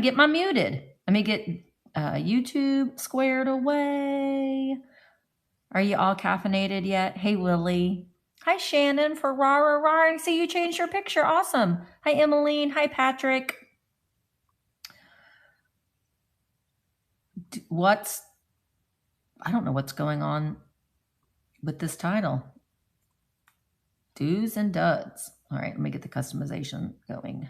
get my muted. Let me get YouTube squared away. Are you all caffeinated yet? Hey, Lily. Hi, Shannon for rah. I see you changed your picture. Awesome. Hi, Emmeline. Hi, Patrick. I don't know what's going on with this title. Do's and duds. All right, let me get the customization going.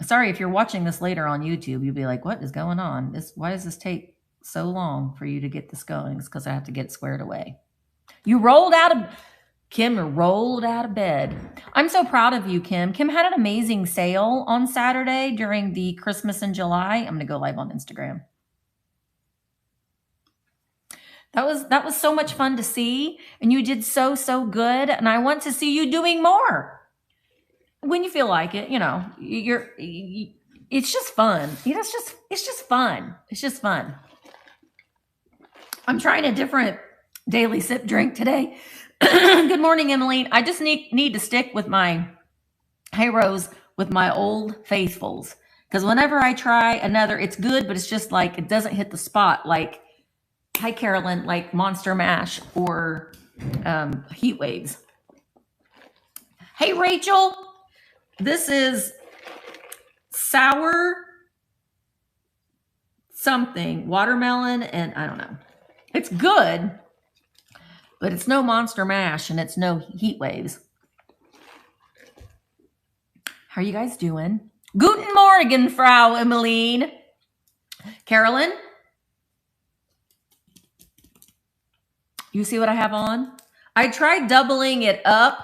Sorry, if you're watching this later on YouTube, you'll be like, what is going on? Why does this take so long for you to get this going? It's because I have to get squared away. Kim rolled out of bed. I'm so proud of you, Kim. Kim had an amazing sale on Saturday during the Christmas in July. I'm going to go live on Instagram. That was so much fun to see, and you did so good, and I want to see you doing more when you feel like it. You know, it's just fun. You know, it's just fun. It's just fun. I'm trying a different daily sip drink today. Good morning, Emmeline. I just need to stick with my Hey Rose with my old faithfuls, because whenever I try another, it's good, but it's just like it doesn't hit the spot like. Hi, Carolyn, like Monster Mash or Heat Waves. Hey, Rachel, this is sour something, watermelon, and I don't know. It's good, but it's no Monster Mash and it's no Heat Waves. How are you guys doing? Guten Morgen, Frau Emmeline. Carolyn? You see what I have on? I tried doubling it up,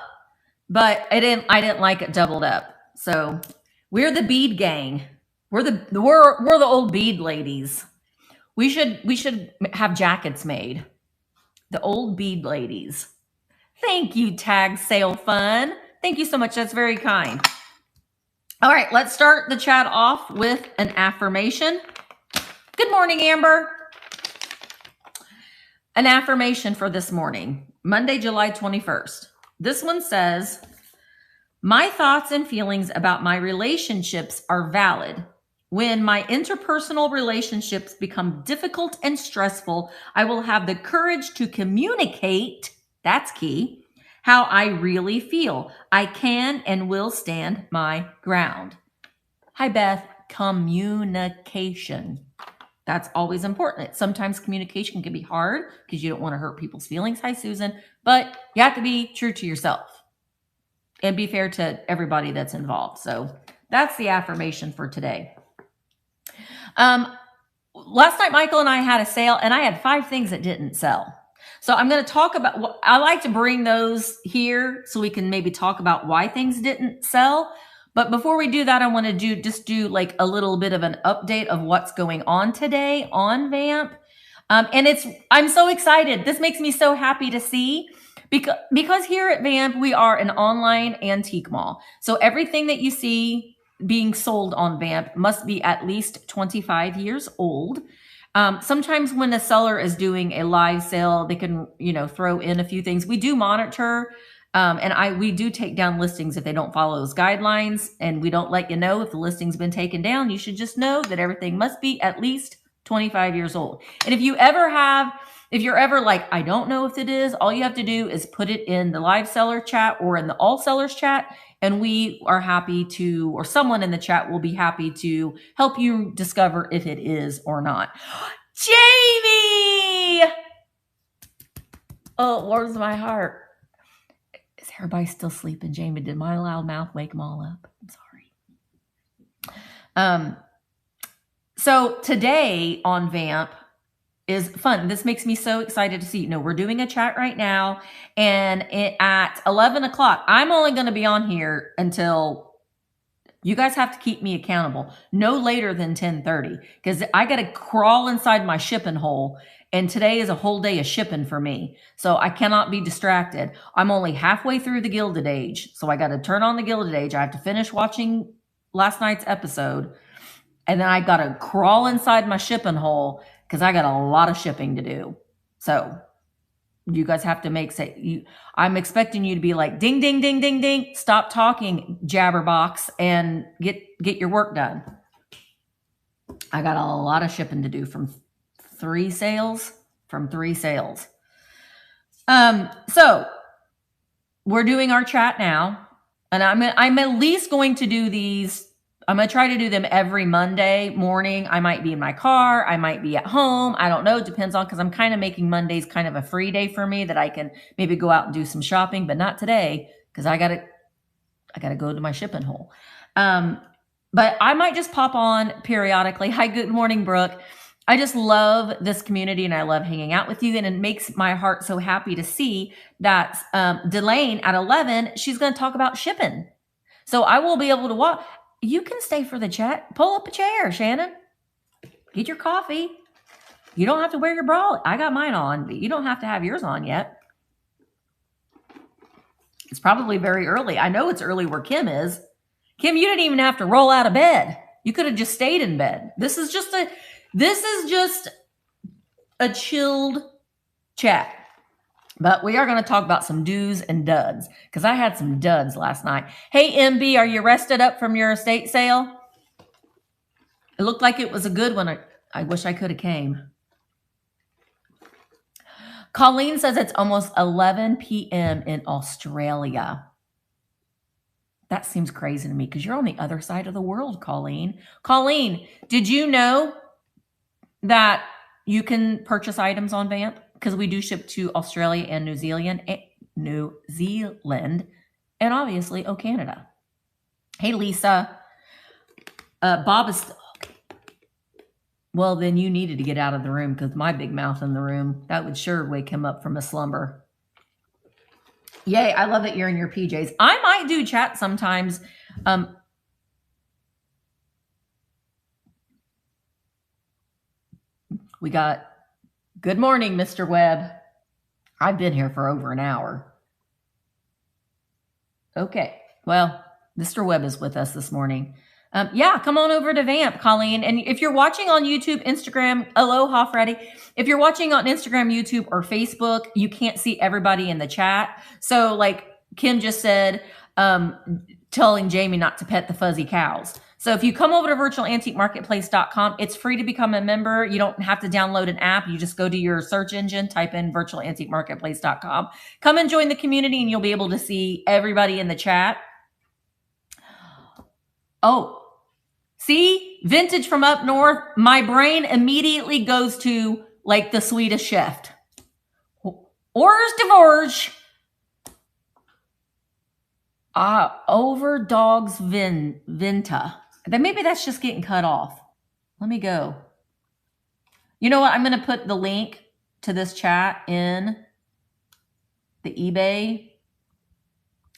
but I didn't like it doubled up. So we're the bead gang. We're the old bead ladies. We should have jackets made. The old bead ladies. Thank you, Tag Sale Fun. Thank you so much. That's very kind. All right, let's start the chat off with an affirmation. Good morning, Amber. An affirmation for this morning, Monday, July 21st. This one says, my thoughts and feelings about my relationships are valid. When my interpersonal relationships become difficult and stressful, I will have the courage to communicate, that's key, how I really feel. I can and will stand my ground. Hi, Beth. Communication. That's always important. Sometimes communication can be hard because you don't want to hurt people's feelings. Hi, Susan. But you have to be true to yourself and be fair to everybody that's involved. So that's the affirmation for today. Last night, Michael and I had a sale, and I had 5 things that didn't sell. So I'm going to talk about, I like to bring those here so we can maybe talk about why things didn't sell. But before we do that, I want to do like a little bit of an update of what's going on today on Vamp. I'm so excited. This makes me so happy to see because here at Vamp, we are an online antique mall. So everything that you see being sold on Vamp must be at least 25 years old. Sometimes when a seller is doing a live sale, they can, throw in a few things. We do monitor. We do take down listings if they don't follow those guidelines, and we don't let you know if the listing's been taken down. You should just know that everything must be at least 25 years old. And if you're ever like, I don't know if it is, all you have to do is put it in the live seller chat or in the all sellers chat. And we are happy to, or someone in the chat will be happy to help you discover if it is or not. Jamie! Oh, it warms my heart. Is everybody still sleeping, Jamie? Did my loud mouth wake them all up? I'm sorry. So today on Vamp is fun. This makes me so excited to see. We're doing a chat right now, and at 11 o'clock, I'm only going to be on here until you guys have to keep me accountable. No later than 10:30, because I got to crawl inside my shipping hole. And today is a whole day of shipping for me. So I cannot be distracted. I'm only halfway through the Gilded Age. So I got to turn on the Gilded Age. I have to finish watching last night's episode. And then I got to crawl inside my shipping hole because I got a lot of shipping to do. So You guys have to I'm expecting you to be like, ding, ding, ding, ding, ding. Stop talking, jabberbox, and get your work done. I got a lot of shipping to do from 3 sales. So we're doing our chat now, and I'm at least going to do these. I'm going to try to do them every Monday morning. I might be in my car. I might be at home. I don't know. It depends on, because I'm kind of making Mondays kind of a free day for me that I can maybe go out and do some shopping, but not today because I got to go to my shipping hole. But I might just pop on periodically. Hi, good morning, Brooke. I just love this community and I love hanging out with you. And it makes my heart so happy to see that Delane at 11, she's going to talk about shipping. So I will be able to walk. You can stay for the chat. Pull up a chair, Shannon. Get your coffee. You don't have to wear your bra. I got mine on, but you don't have to have yours on yet. It's probably very early. I know it's early where Kim is. Kim, you didn't even have to roll out of bed. You could have just stayed in bed. This is just a chilled chat. But we are going to talk about some do's and duds, because I had some duds last night. Hey, MB, are you rested up from your estate sale? It looked like it was a good one. I wish I could have came. Colleen says it's almost 11 p.m. in Australia. That seems crazy to me because you're on the other side of the world, Colleen. Colleen, did you know that you can purchase items on Vamp? Because we do ship to Australia and New Zealand, and obviously, Canada. Hey, Lisa. Bob is still okay. Well, then you needed to get out of the room, because my big mouth in the room, that would sure wake him up from a slumber. Yay, I love that you're in your PJs. I might do chat sometimes. We got, good morning, Mr. Webb. I've been here for over an hour. Okay, well, Mr. Webb is with us this morning. Yeah, come on over to Vamp, Colleen. And if you're watching on YouTube, Instagram, aloha, Freddie. If you're watching on Instagram, YouTube, or Facebook, you can't see everybody in the chat. So like Kim just said, telling Jamie not to pet the fuzzy cows. So if you come over to virtualantiquemarketplace.com, it's free to become a member. You don't have to download an app. You just go to your search engine, type in virtualantiquemarketplace.com. Come and join the community and you'll be able to see everybody in the chat. Oh, see, vintage from up north. My brain immediately goes to like the Swedish chef. Ors divorce. Over dogs vinta. Then maybe that's just getting cut off. Let me go. You know what? I'm going to put the link to this chat in the eBay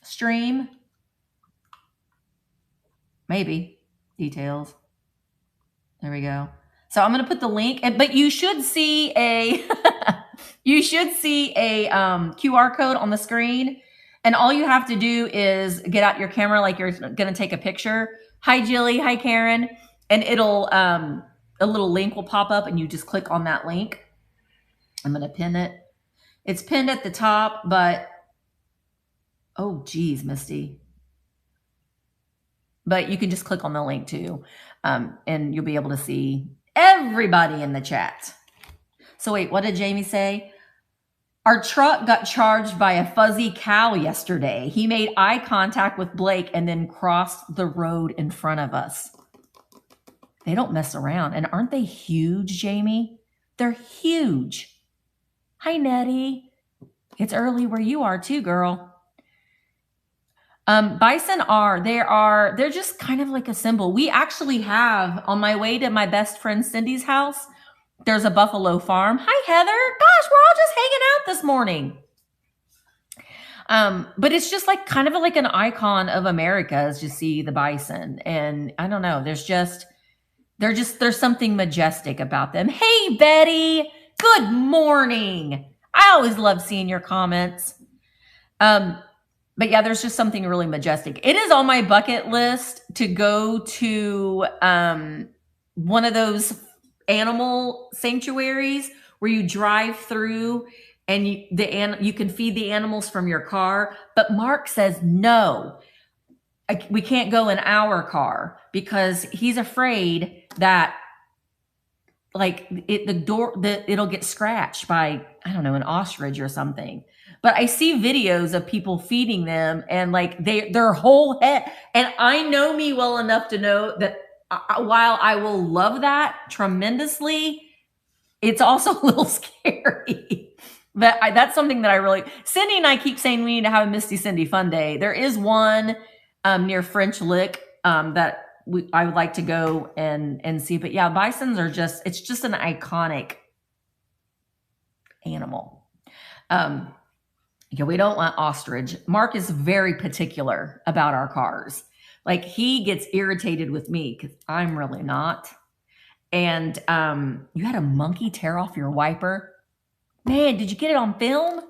stream. Maybe. Details. There we go. So I'm going to put the link, but you should see a QR code on the screen, and all you have to do is get out your camera like you're going to take a picture. Hi, Jilly. Hi, Karen. And it'll a little link will pop up, and you just click on that link. I'm going to pin it. It's pinned at the top, but oh, geez, Misty. But you can just click on the link too, and you'll be able to see everybody in the chat. So wait, what did Jamie say? Our truck got charged by a fuzzy cow yesterday. He made eye contact with Blake and then crossed the road in front of us. They don't mess around. And aren't they huge, Jamie? They're huge. Hi, Nettie. It's early where you are too, girl. Bison they're just kind of like a symbol. We actually have, on my way to my best friend Cindy's house, there's a buffalo farm. Hi, Heather. Gosh, we're all just hanging out this morning. But it's just like kind of like an icon of America as you see the bison. And I don't know, there's something majestic about them. Hey, Betty. Good morning. I always love seeing your comments. But yeah, there's just something really majestic. It is on my bucket list to go to one of those animal sanctuaries where you drive through and you can feed the animals from your car. But Mark says, no, we can't go in our car because he's afraid that like it'll get scratched by, I don't know, an ostrich or something. But I see videos of people feeding them and like their whole head. And I know me well enough to know that while I will love that tremendously, it's also a little scary. But that's something that I really, Cindy and I keep saying we need to have a Misty Cindy fun day. There is one near French Lick that I would like to go and see. But yeah, bisons are it's just an iconic animal. Yeah, we don't want ostrich. Mark is very particular about our cars. Like he gets irritated with me because I'm really not. And you had a monkey tear off your wiper. Man, did you get it on film?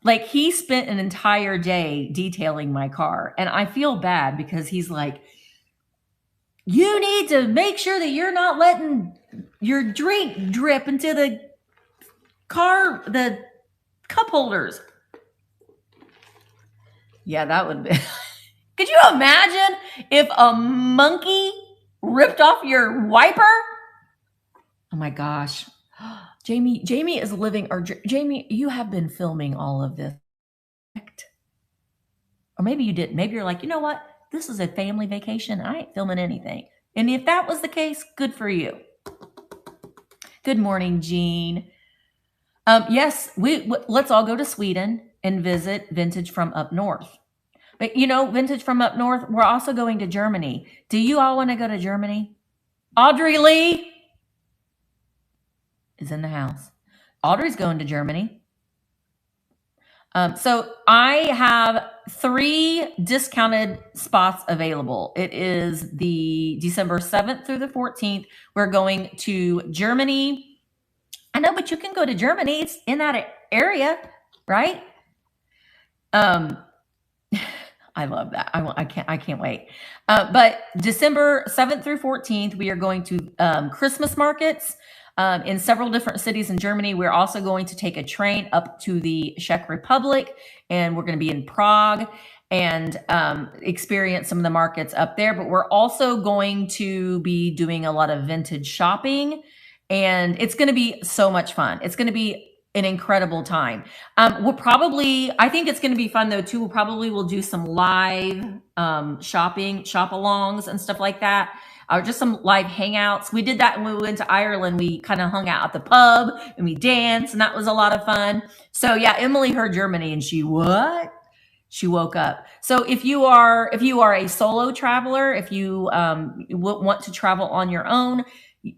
Like he spent an entire day detailing my car, and I feel bad because he's like, you need to make sure that you're not letting your drink drip into the cup holders. Yeah, that would be. Could you imagine if a monkey ripped off your wiper? Oh my gosh. Jamie is living, or Jamie, you have been filming all of this. Or maybe you didn't. Maybe you're like, you know what? This is a family vacation. I ain't filming anything. And if that was the case, good for you. Good morning, Jean. Yes, let's all go to Sweden and visit Vintage from Up North. But you know, Vintage from Up North, we're also going to Germany. Do you all want to go to Germany? Audrey Lee is in the house. Audrey's going to Germany. So I have 3 discounted spots available. It is the December 7th through the 14th. We're going to Germany. I know, but you can go to Germany. It's in that area, right? I love that. I can't wait. But December 7th through 14th, we are going to Christmas markets in several different cities in Germany. We're also going to take a train up to the Czech Republic, and we're going to be in Prague and experience some of the markets up there. But we're also going to be doing a lot of vintage shopping, and it's going to be so much fun. It's going to be an incredible time. I think it's going to be fun though too. We'll do some live shop-alongs and stuff like that. Just some live hangouts. We did that when we went to Ireland. We kind of hung out at the pub and we danced, and that was a lot of fun. So yeah, Emily heard Germany and she woke up. So if you are a solo traveler, if you want to travel on your own,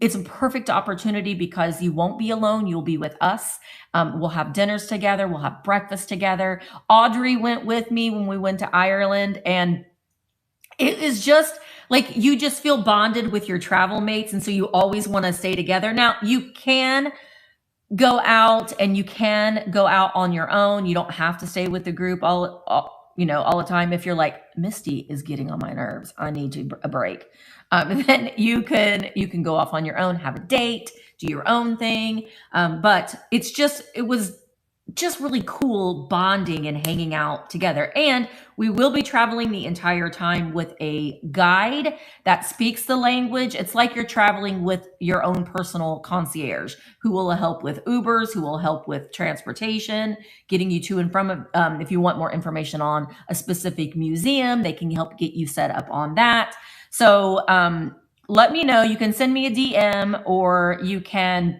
it's a perfect opportunity because you won't be alone. You'll be with us. We'll have dinners together. We'll have breakfast together. Audrey went with me when we went to Ireland, and it is just like you just feel bonded with your travel mates. And so you always want to stay together. Now you can go out and you can go out on your own. You don't have to stay with the group all the time. If you're like, Misty is getting on my nerves, I need a break. Then you can go off on your own, have a date, do your own thing. But it was just really cool bonding and hanging out together. And we will be traveling the entire time with a guide that speaks the language. It's like you're traveling with your own personal concierge who will help with Ubers, who will help with transportation, getting you to and from. If you want more information on a specific museum, they can help get you set up on that. So let me know. You can send me a DM, or you can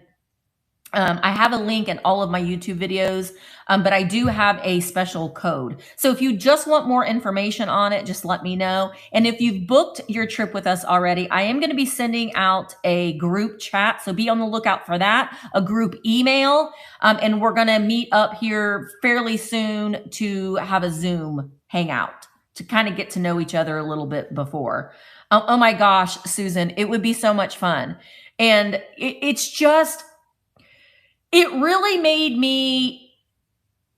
I have a link in all of my YouTube videos, but I do have a special code. So if you just want more information on it, just let me know. And if you've booked your trip with us already, I am going to be sending out a group chat. So be on the lookout for that, a group email. And we're going to meet up here fairly soon to have a Zoom hangout to kind of get to know each other a little bit before. Oh my gosh, Susan, it would be so much fun. And it really made me,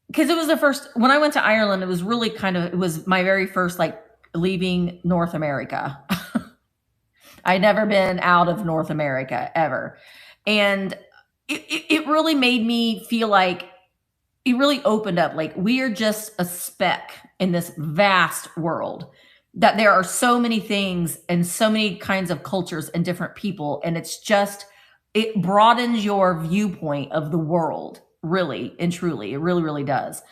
because it was when I went to Ireland, it was really it was my very first, like, leaving North America. I'd never been out of North America ever. And it really made me feel like it really opened up. Like, we are just a speck in this vast world, that there are so many things and so many kinds of cultures and different people. And it broadens your viewpoint of the world, really and truly. It really, really does.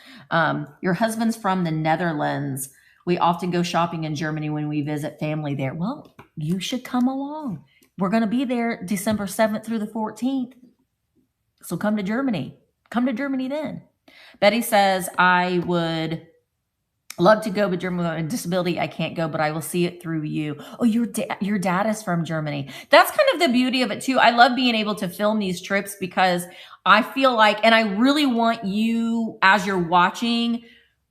Your husband's from the Netherlands. We often go shopping in Germany when we visit family there. Well, you should come along. We're going to be there December 7th through the 14th. So come to Germany. Come to Germany then. Betty says, I would love to go, but Germany with a disability, I can't go, but I will see it through you. Oh, your dad is from Germany. That's kind of the beauty of it too. I love being able to film these trips, because I feel like, and I really want you, as you're watching,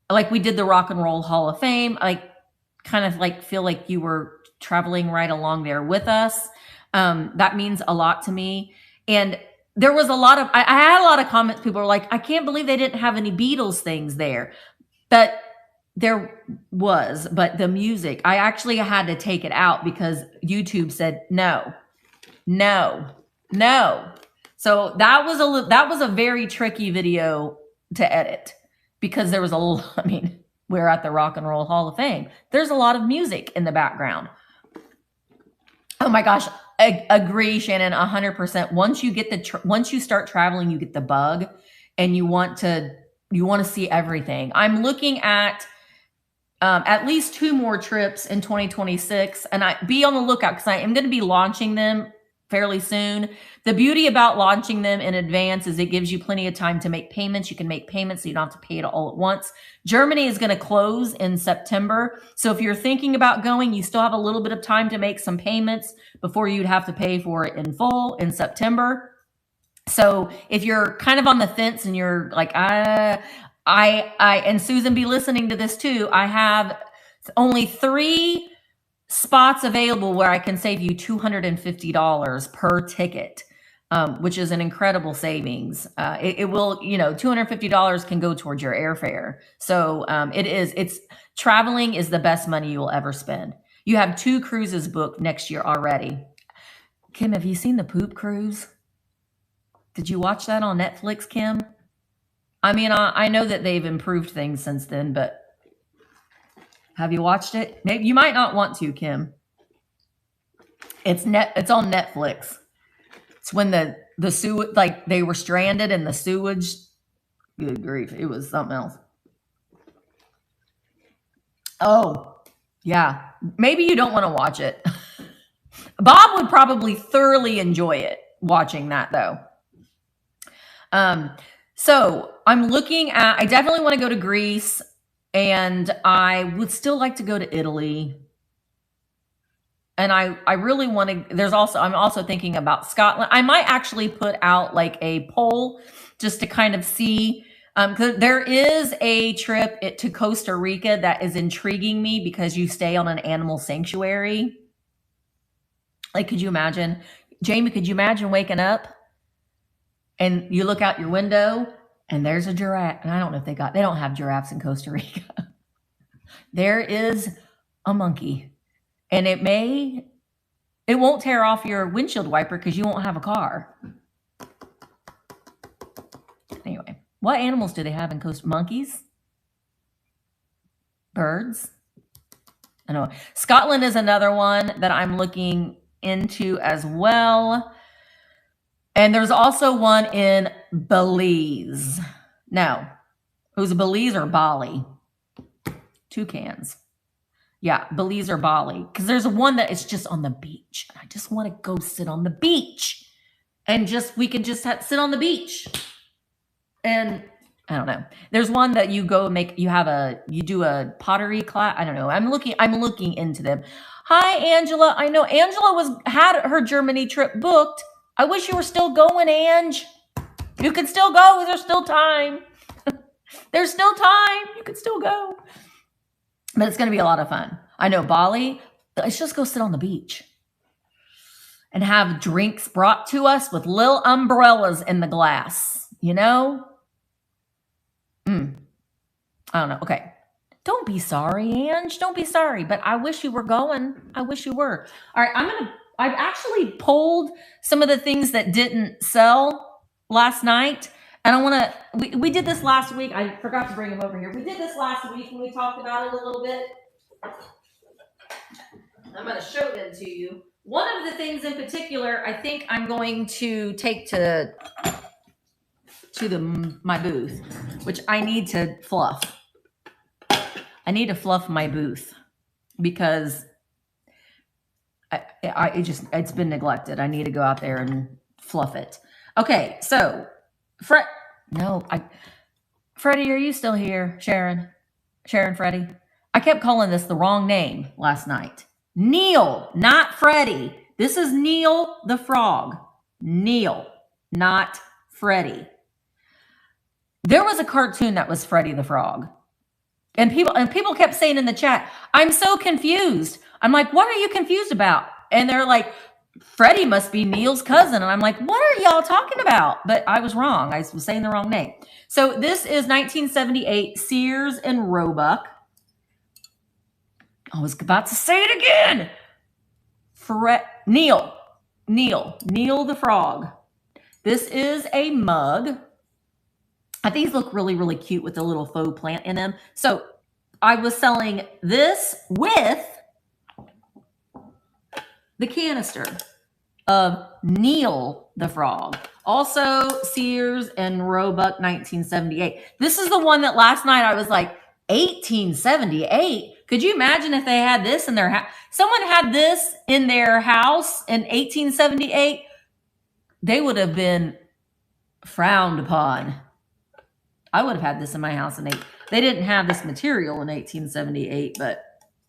like we did the Rock and Roll Hall of Fame, like kind of like feel like you were traveling right along there with us. That means a lot to me. And there was I had a lot of comments. People were like, I can't believe they didn't have any Beatles things there. But there was, but the music, I actually had to take it out because YouTube said, no. So that was a very tricky video to edit, because there was we're at the Rock and Roll Hall of Fame. There's a lot of music in the background. Oh my gosh. I agree, Shannon, 100%. Once you start traveling, you get the bug, and you want to see everything. I'm looking at least 2 more trips in 2026, and be on the lookout, because I am going to be launching them fairly soon. The beauty about launching them in advance is it gives you plenty of time to make payments. You can make payments so you don't have to pay it all at once. Germany is going to close in September. So if you're thinking about going, you still have a little bit of time to make some payments before you'd have to pay for it in full in September. So if you're kind of on the fence and you're like, I and Susan be listening to this too, I have only 3 spots available where I can save you $250 per ticket, which is an incredible savings. It will, $250 can go towards your airfare. So traveling is the best money you will ever spend. You have 2 cruises booked next year already. Kim, have you seen the poop cruise? Did you watch that on Netflix, Kim? I know that they've improved things since then, but have you watched it? Maybe you might not want to, Kim. It's on Netflix. It's when the sewage, like they were stranded in the sewage. Good grief, it was something else. Oh, yeah. Maybe you don't want to watch it. Bob would probably thoroughly enjoy it, watching that though. So I'm looking at, I definitely want to go to Greece, and I would still like to go to Italy. And I really want to, I'm also thinking about Scotland. I might actually put out like a poll just to kind of see, because there is a trip to Costa Rica that is intriguing me, because you stay on an animal sanctuary. Like, could you imagine, Jamie, could you imagine waking up and you look out your window and there's a giraffe? And I don't know if they don't have giraffes in Costa Rica. There is a monkey, and it won't tear off your windshield wiper because you won't have a car. Anyway, what animals do they have in Costa Rica? Monkeys? Birds? I know. Scotland is another one that I'm looking into as well. And there's also one in Belize. No, it was Belize or Bali. Toucans. Yeah, Belize or Bali. Because there's one that is just on the beach. And I just want to go sit on the beach. And we can just sit on the beach. And I don't know. There's one that you go you do a pottery class. I don't know. I'm looking into them. Hi, Angela. I know Angela had her Germany trip booked. I wish you were still going, Ange. You can still go. There's still time. There's still time. You can still go. But it's going to be a lot of fun. I know Bali. Let's just go sit on the beach and have drinks brought to us with little umbrellas in the glass. I don't know. Okay. Don't be sorry, Ange. Don't be sorry. But I wish you were going. I wish you were. All right. I've actually polled some of the things that didn't sell. last night. And I want to, we did this last week. I forgot to bring him over here. We did this last week when we talked about it a little bit. I'm going to show them to you. One of the things in particular, I think I'm going to take to my booth, which I need to fluff. I need to fluff my booth because it's been neglected. I need to go out there and fluff it. Okay, so Freddie, are you still here? Sharon, Freddie. I kept calling this the wrong name last night. Neil, not Freddie. This is Neil the frog. Neil, not Freddie. There was a cartoon that was Freddie the frog. And people kept saying in the chat, I'm so confused. I'm like, what are you confused about? And they're like, Freddie must be Neil's cousin. And I'm like, what are y'all talking about? But I was wrong. I was saying the wrong name. So this is 1978 Sears and Roebuck. I was about to say it again. Neil the frog. This is a mug. These look really, really cute with a little faux plant in them. So I was selling this with the canister of Neil the frog. Also Sears and Roebuck 1978. This is the one that last night I was like, 1878? Could you imagine if they had this in their house? Someone had this in their house in 1878. They would have been frowned upon. I would have had this in my house they didn't have this material in 1878, but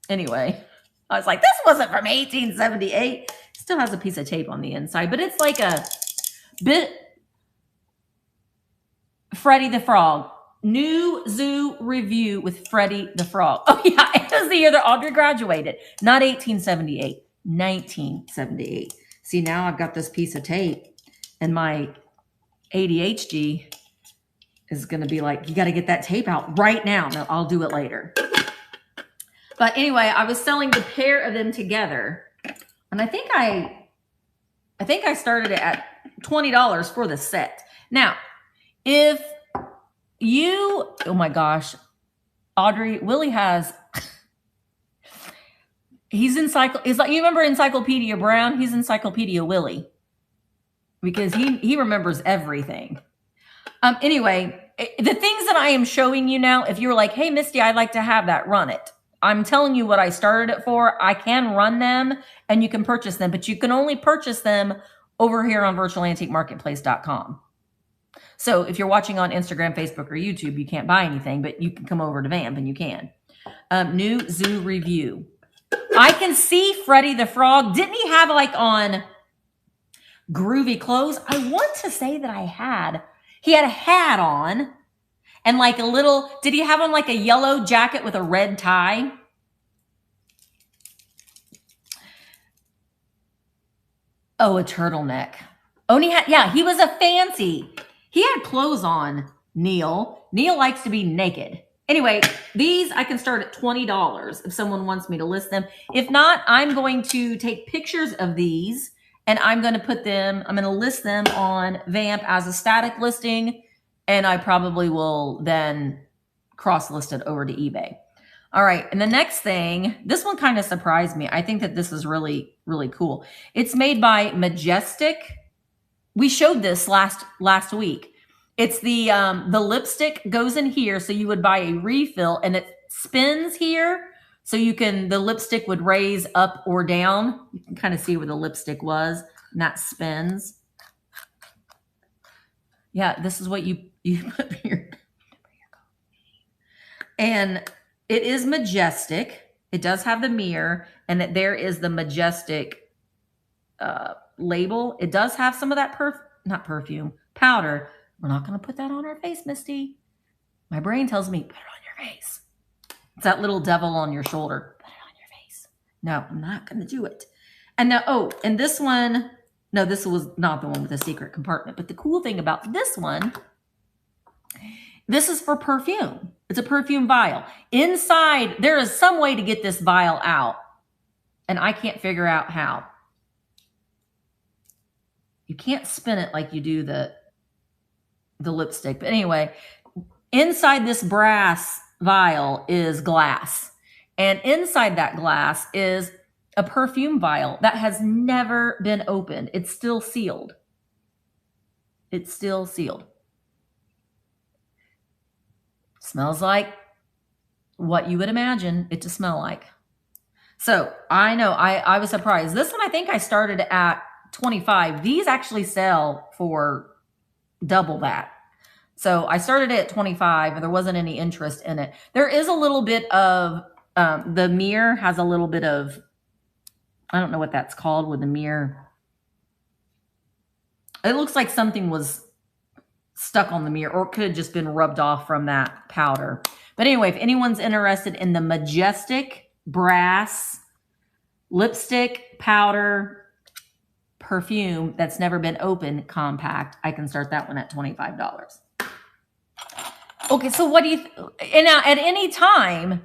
anyway, I was like, this wasn't from 1878. Still has a piece of tape on the inside, but it's like a bit. Freddie the Frog. New zoo review with Freddie the Frog. Oh yeah, it was the year that Audrey graduated. Not 1878, 1978. See, now I've got this piece of tape and my ADHD is going to be like, you got to get that tape out right now. No, I'll do it later. But anyway, I was selling the pair of them together. And I think I started it at $20 for the set. Now, if you, oh my gosh, Audrey, Willie has, he's like, you remember Encyclopedia Brown? He's Encyclopedia Willie. Because he remembers everything. Anyway, the things that I am showing you now, if you're like, hey, Misty, I'd like to have that, run it. I'm telling you what I started it for. I can run them and you can purchase them, but you can only purchase them over here on virtualantiquemarketplace.com. So if you're watching on Instagram, Facebook, or YouTube, you can't buy anything, but you can come over to Vamp and you can. New zoo review. I can see Freddie the Frog. Didn't he have like on groovy clothes? I want to say that he had a hat on and like a little, did he have on like a yellow jacket with a red tie? Oh, a turtleneck. Oh, he was a fancy. He had clothes on, Neil. Neil likes to be naked. Anyway, these I can start at $20 if someone wants me to list them. If not, I'm going to take pictures of these and I'm going to list them on Vamp as a static listing. And I probably will then cross-list it over to eBay. All right. And the next thing, this one kind of surprised me. I think that this is really, really cool. It's made by Majestic. We showed this last week. It's the lipstick goes in here. So you would buy a refill and it spins here. So the lipstick would raise up or down. You can kind of see where the lipstick was and that spins. Yeah, this is what you put here. And it is Majestic. It does have the mirror and there is the Majestic label. It does have some of that powder. We're not going to put that on our face, Misty. My brain tells me, put it on your face. It's that little devil on your shoulder. Put it on your face. No, I'm not going to do it. And now, and this one, no, this was not the one with the secret compartment. But the cool thing about this one, this is for perfume. It's a perfume vial. Inside, there is some way to get this vial out. And I can't figure out how. You can't spin it like you do the lipstick. But anyway, inside this brass vial is glass. And inside that glass is a perfume vial that has never been opened. It's still sealed. It's still sealed. Smells like what you would imagine it to smell like. So I know I was surprised. This one, I think I started at 25. These actually sell for double that. So I started at 25 and there wasn't any interest in it. There is a little bit of, the mirror has a little bit of, I don't know what that's called with the mirror. It looks like something was stuck on the mirror, or it could have just been rubbed off from that powder. But anyway, if anyone's interested in the Majestic Brass Lipstick Powder Perfume that's never been opened compact, I can start that one at $25. Okay, so what do you, and now at any time,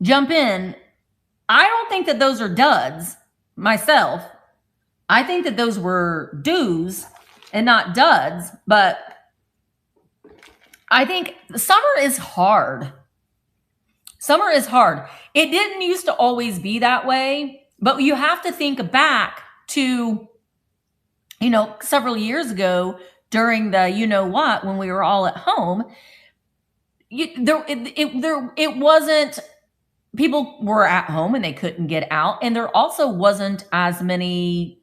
jump in. I don't think that those are duds myself. I think that those were do's and not duds, but I think summer is hard. Summer is hard. It didn't used to always be that way, but you have to think back to, you know, several years ago during the, you know what, when we were all at home, it wasn't, people were at home and they couldn't get out. And there also wasn't as many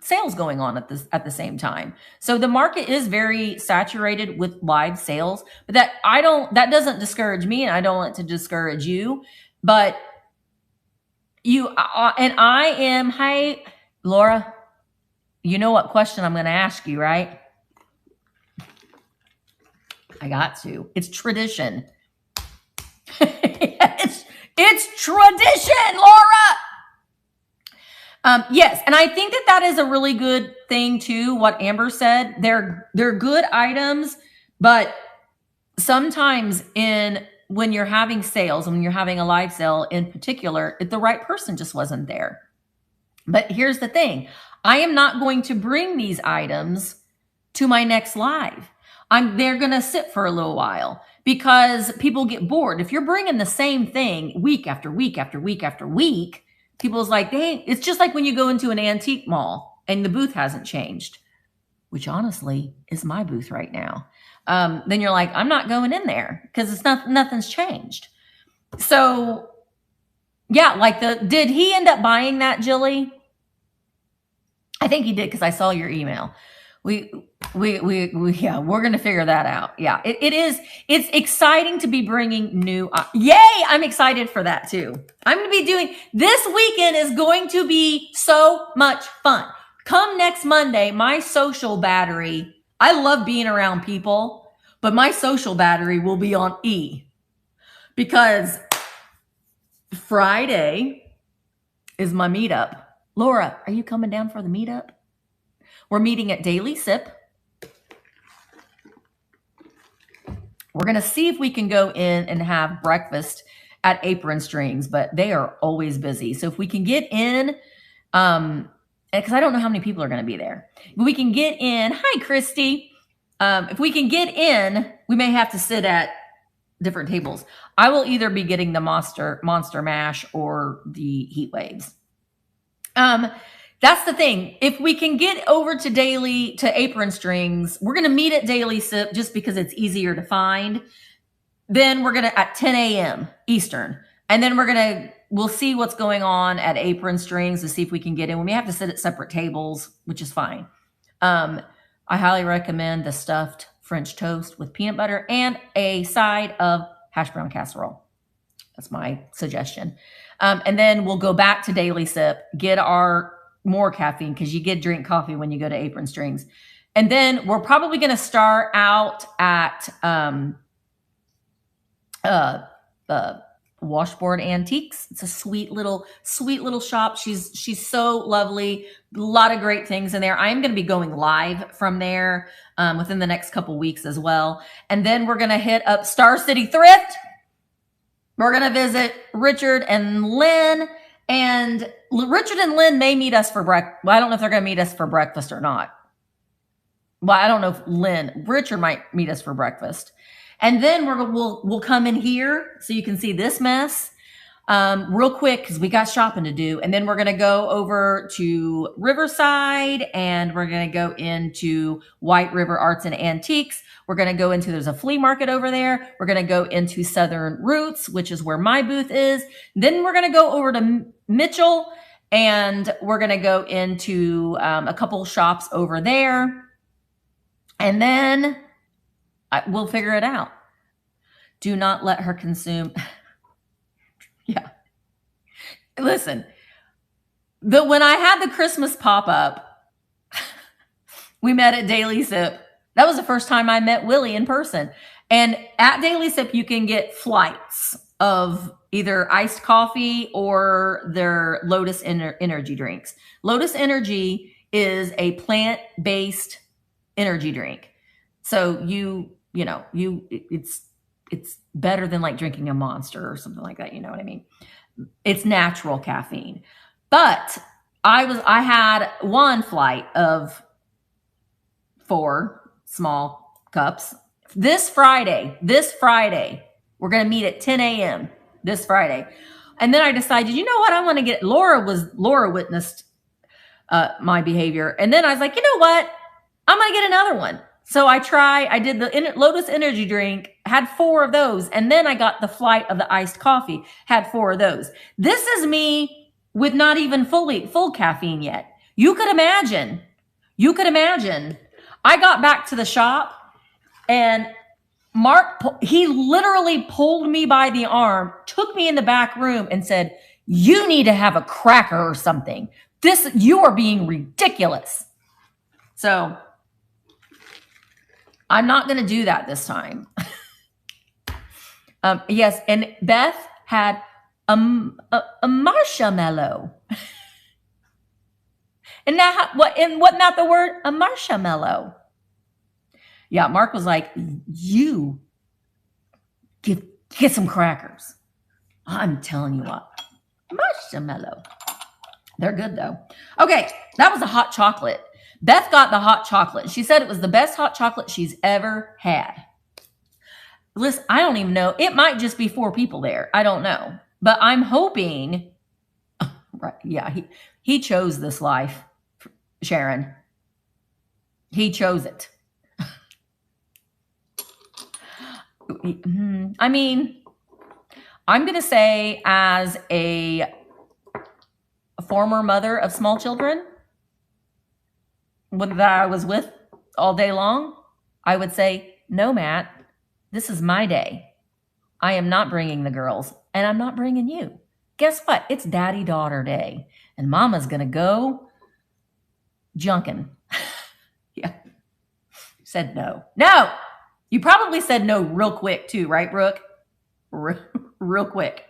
sales going on at the same time. So the market is very saturated with live sales, but that doesn't discourage me, and I don't want to discourage you, but you, and I am, hey, Laura, you know what question I'm going to ask you, right? I got to. It's tradition. It's tradition, Laura. Yes, and I think that is a really good thing too. What Amber said, they're good items, but sometimes when you're having sales, when you're having a live sale in particular, the right person just wasn't there. But here's the thing: I am not going to bring these items to my next live. They're going to sit for a little while because people get bored. If you're bringing the same thing week after week after week after week, people's like, dang, it's just like when you go into an antique mall and the booth hasn't changed, which honestly is my booth right now. Then you're like, I'm not going in there because nothing's changed. So yeah, like did he end up buying that, Jilly? I think he did because I saw your email. Yeah, we're going to figure that out. Yeah, it's exciting to be bringing new, yay, I'm excited for that too. I'm going to be doing, this weekend is going to be so much fun. Come next Monday, my social battery, I love being around people, but my social battery will be on E because Friday is my meetup. Laura, are you coming down for the meetup? We're meeting at Daily Sip. We're going to see if we can go in and have breakfast at Apron Strings, but they are always busy. So if we can get in, because I don't know how many people are going to be there. But we can get in. Hi, Christy. If we can get in, we may have to sit at different tables. I will either be getting the Monster Mash or the Heat Waves. That's the thing. If we can get over to Apron Strings, we're going to meet at Daily Sip just because it's easier to find. Then we're going to, at 10 a.m. Eastern. And then we'll see what's going on at Apron Strings to see if we can get in. We may have to sit at separate tables, which is fine. I highly recommend the stuffed French toast with peanut butter and a side of hash brown casserole. That's my suggestion. And then we'll go back to Daily Sip, get our more caffeine, because you drink coffee when you go to Apron Strings. And then we're probably going to start out at Washboard Antiques. It's a sweet little shop. She's so lovely. A lot of great things in there. I'm going to be going live from there within the next couple weeks as well. And then we're going to hit up Star City Thrift. We're going to visit Richard and Lynn. And Richard and Lynn may meet us for breakfast. Well, I don't know if they're going to meet us for breakfast or not. Well, I don't know if Richard might meet us for breakfast. And then we'll come in here so you can see this mess real quick because we got shopping to do. And then we're going to go over to Riverside and we're going to go into White River Arts and Antiques. We're going to go into, there's a flea market over there. We're going to go into Southern Roots, which is where my booth is. Then we're going to go over to Mitchell and we're going to go into a couple shops over there. And then we'll figure it out. Do not let her consume. Yeah. Listen, when I had the Christmas pop-up, we met at Daily Sip. That was the first time I met Willie in person. And at Daily Sip, you can get flights of either iced coffee or their Lotus energy drinks. Lotus Energy is a plant-based energy drink. So it's better than like drinking a Monster or something like that. You know what I mean? It's natural caffeine. But I had one flight of 4 small cups. This Friday, we're going to meet at 10 a.m. this Friday. And then I decided, you know what? I want to get, Laura witnessed my behavior. And then I was like, you know what? I'm going to get another one. So I did the Lotus energy drink, had 4 of those. And then I got the flight of the iced coffee, had 4 of those. This is me with not even full caffeine yet. You could imagine. I got back to the shop and Mark, he literally pulled me by the arm, took me in the back room and said, you need to have a cracker or something. You are being ridiculous. So I'm not going to do that this time. Yes, and Beth had a marshmallow. And now, wasn't that the word? A marshmallow. Yeah, Mark was like, you get some crackers. I'm telling you what, marshmallow. They're good though. Okay, that was a hot chocolate. Beth got the hot chocolate. She said it was the best hot chocolate she's ever had. Listen, I don't even know. It might just be 4 people there. I don't know. But I'm hoping, right? Yeah, he chose this life, Sharon. He chose it. I mean, I'm going to say as a former mother of small children, that I was with all day long, I would say, no, Matt, this is my day. I am not bringing the girls and I'm not bringing you. Guess what? It's daddy-daughter day and mama's going to go junkin'. Yeah. Said no. No. You probably said no real quick too, right, Brooke? Real quick.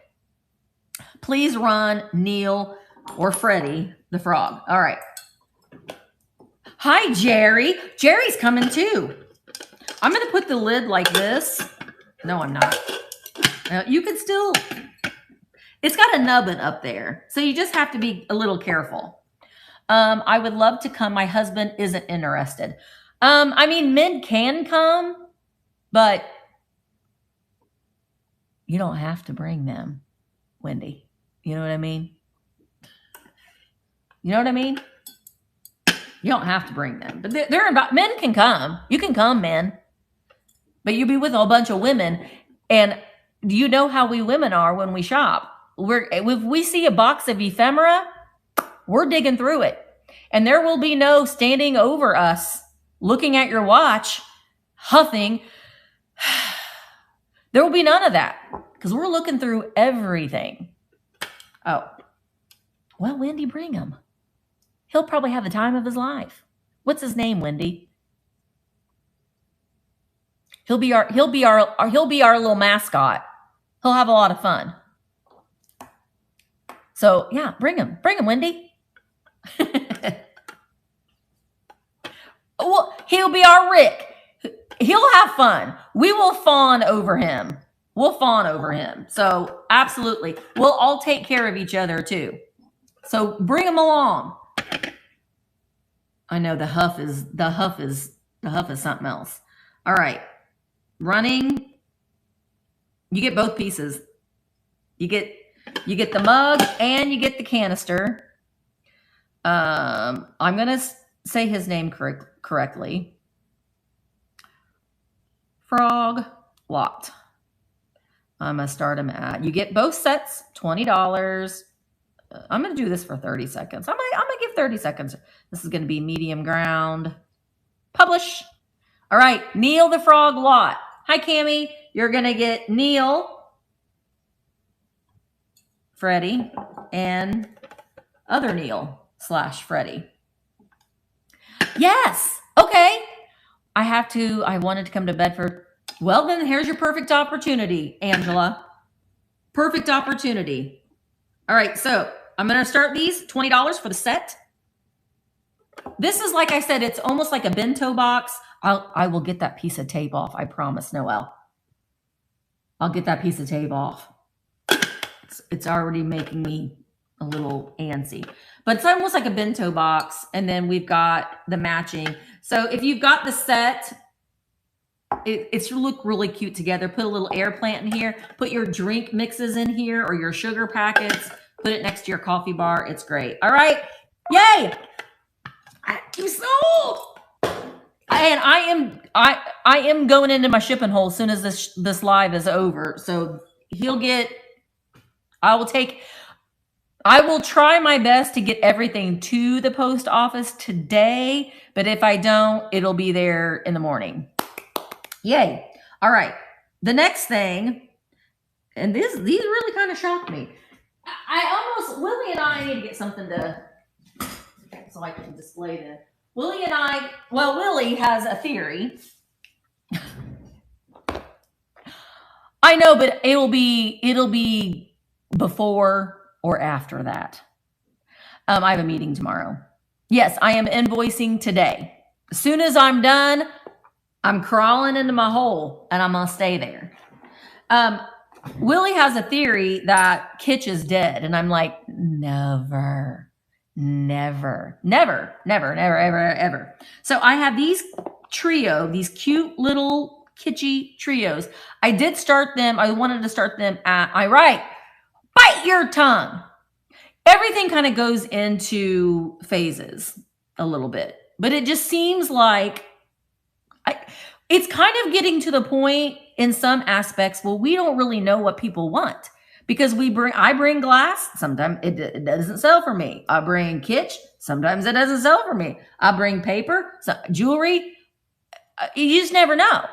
Please run Neil or Freddie the frog. All right. Hi, Jerry. Jerry's coming too. I'm going to put the lid like this. No, I'm not. You can still, it's got a nubbin up there. So you just have to be a little careful. I would love to come. My husband isn't interested. I mean, men can come, but you don't have to bring them, Wendy. You know what I mean? You know what I mean? You don't have to bring them, but men can come. You can come, men, but you be with a bunch of women. And do you know how we women are when we shop? If we see a box of ephemera, we're digging through it, and there will be no standing over us, looking at your watch, huffing. There will be none of that because we're looking through everything. Oh, well, Wendy, bring him. He'll probably have the time of his life. What's his name, Wendy? He'll be our little mascot. He'll have a lot of fun. So yeah, bring him, Wendy. Well, he'll be our Rick. He'll have fun. We will fawn over him. So absolutely, we'll all take care of each other too. So bring him along. I know the huff is The huff is something else. All right. Running. You get both pieces. You get the mug and you get the canister. I'm going to say his name correctly. Frog Lot. I'm going to start him at, you get both sets, $20. I'm going to do this for 30 seconds. I'm going to give 30 seconds. This is going to be medium ground. Publish. All right. Neil the Frog Lot. Hi, Cammie. You're going to get Neil, Freddie, and other Neil / Freddie. Yes. Okay. I wanted to come to Bedford. Well, then here's your perfect opportunity, Angela. Perfect opportunity. All right. So I'm going to start these $20 for the set. This is, like I said, it's almost like a bento box. I will get that piece of tape off. I promise, Noelle. I'll get that piece of tape off. It's already making me a little antsy. But it's almost like a bento box. And then we've got the matching. So if you've got the set, it's look really cute together. Put a little air plant in here. Put your drink mixes in here or your sugar packets. Put it next to your coffee bar. It's great. All right. Yay. You sold. And I am going into my shipping hole as soon as this live is over. So he'll get, I will try my best to get everything to the post office today, but if I don't, it'll be there in the morning. Yay. All right. The next thing, and these really kind of shocked me. Willie and I need to get something so I can display this. Willie has a theory. I know, but it'll be before or after that. I have a meeting tomorrow. Yes, I am invoicing today. As soon as I'm done, I'm crawling into my hole and I'm going to stay there. Willie has a theory that Kitsch is dead. And I'm like, never, ever. So I have these cute little kitschy trios. I did start them. I wanted to start them bite your tongue. Everything kind of goes into phases a little bit, but it just seems like it's kind of getting to the point in some aspects. Well, we don't really know what people want because I bring glass. Sometimes it doesn't sell for me. I bring kitsch. Sometimes it doesn't sell for me. I bring paper, jewelry. You just never know.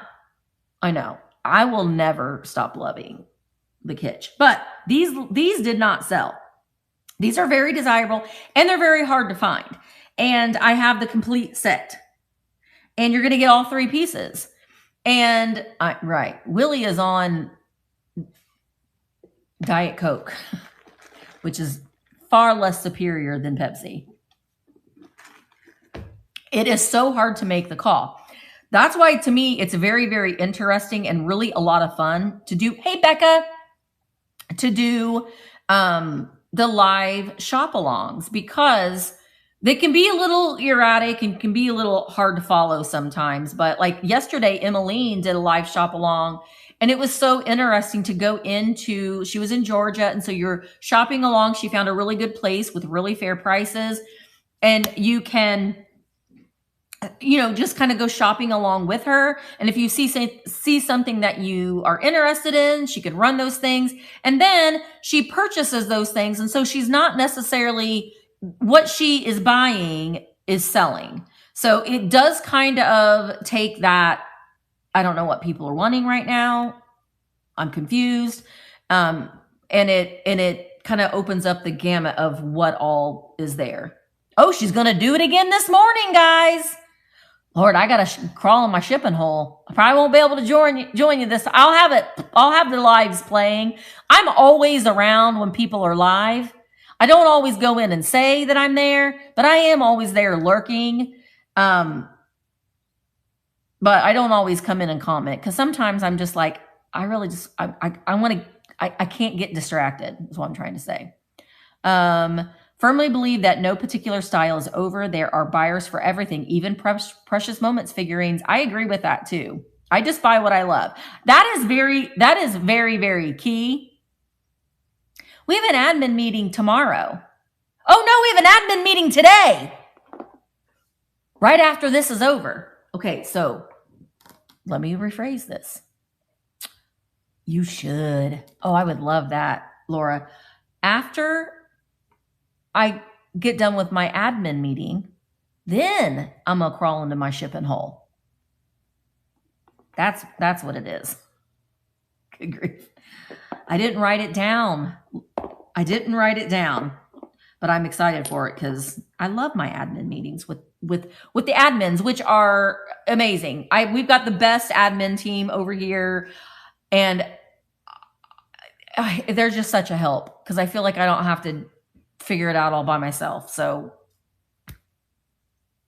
I know. I will never stop loving the kitsch, but these did not sell. These are very desirable and they're very hard to find. And I have the complete set. And you're going to get all 3 pieces. And Willie is on Diet Coke, which is far less superior than Pepsi. It is so hard to make the call. That's why, to me, it's very, very interesting and really a lot of fun to do. Hey, Becca, to do the live shop-alongs because they can be a little erratic and can be a little hard to follow sometimes. But like yesterday, Emmeline did a live shop-along, and it was so interesting to go into, she was in Georgia, and so you're shopping along. She found a really good place with really fair prices, and you can, just kind of go shopping along with her. And if you see something that you are interested in, she could run those things. And then she purchases those things. And so she's not necessarily, what she is buying is selling. So it does kind of take that, I don't know what people are wanting right now. I'm confused. And it kind of opens up the gamut of what all is there. Oh, she's going to do it again this morning, guys. Lord, I got to crawl in my shipping hole. I probably won't be able to join you this. I'll have the lives playing. I'm always around when people are live. I don't always go in and say that I'm there, but I am always there lurking. But I don't always come in and comment because sometimes I'm just like, I can't get distracted is what I'm trying to say. Firmly believe that no particular style is over. There are buyers for everything, even precious moments figurines. I agree with that too. I just buy what I love. That is very, very key. We have an admin meeting tomorrow. Oh no, we have an admin meeting today. Right after this is over. Okay, so let me rephrase this. You should. Oh, I would love that, Laura. After I get done with my admin meeting, then I'm gonna crawl into my shipping hole. That's what it is. Good grief. I didn't write it down. But I'm excited for it because I love my admin meetings with the admins, which are amazing. We've got the best admin team over here, and they're just such a help because I feel like I don't have to figure it out all by myself. So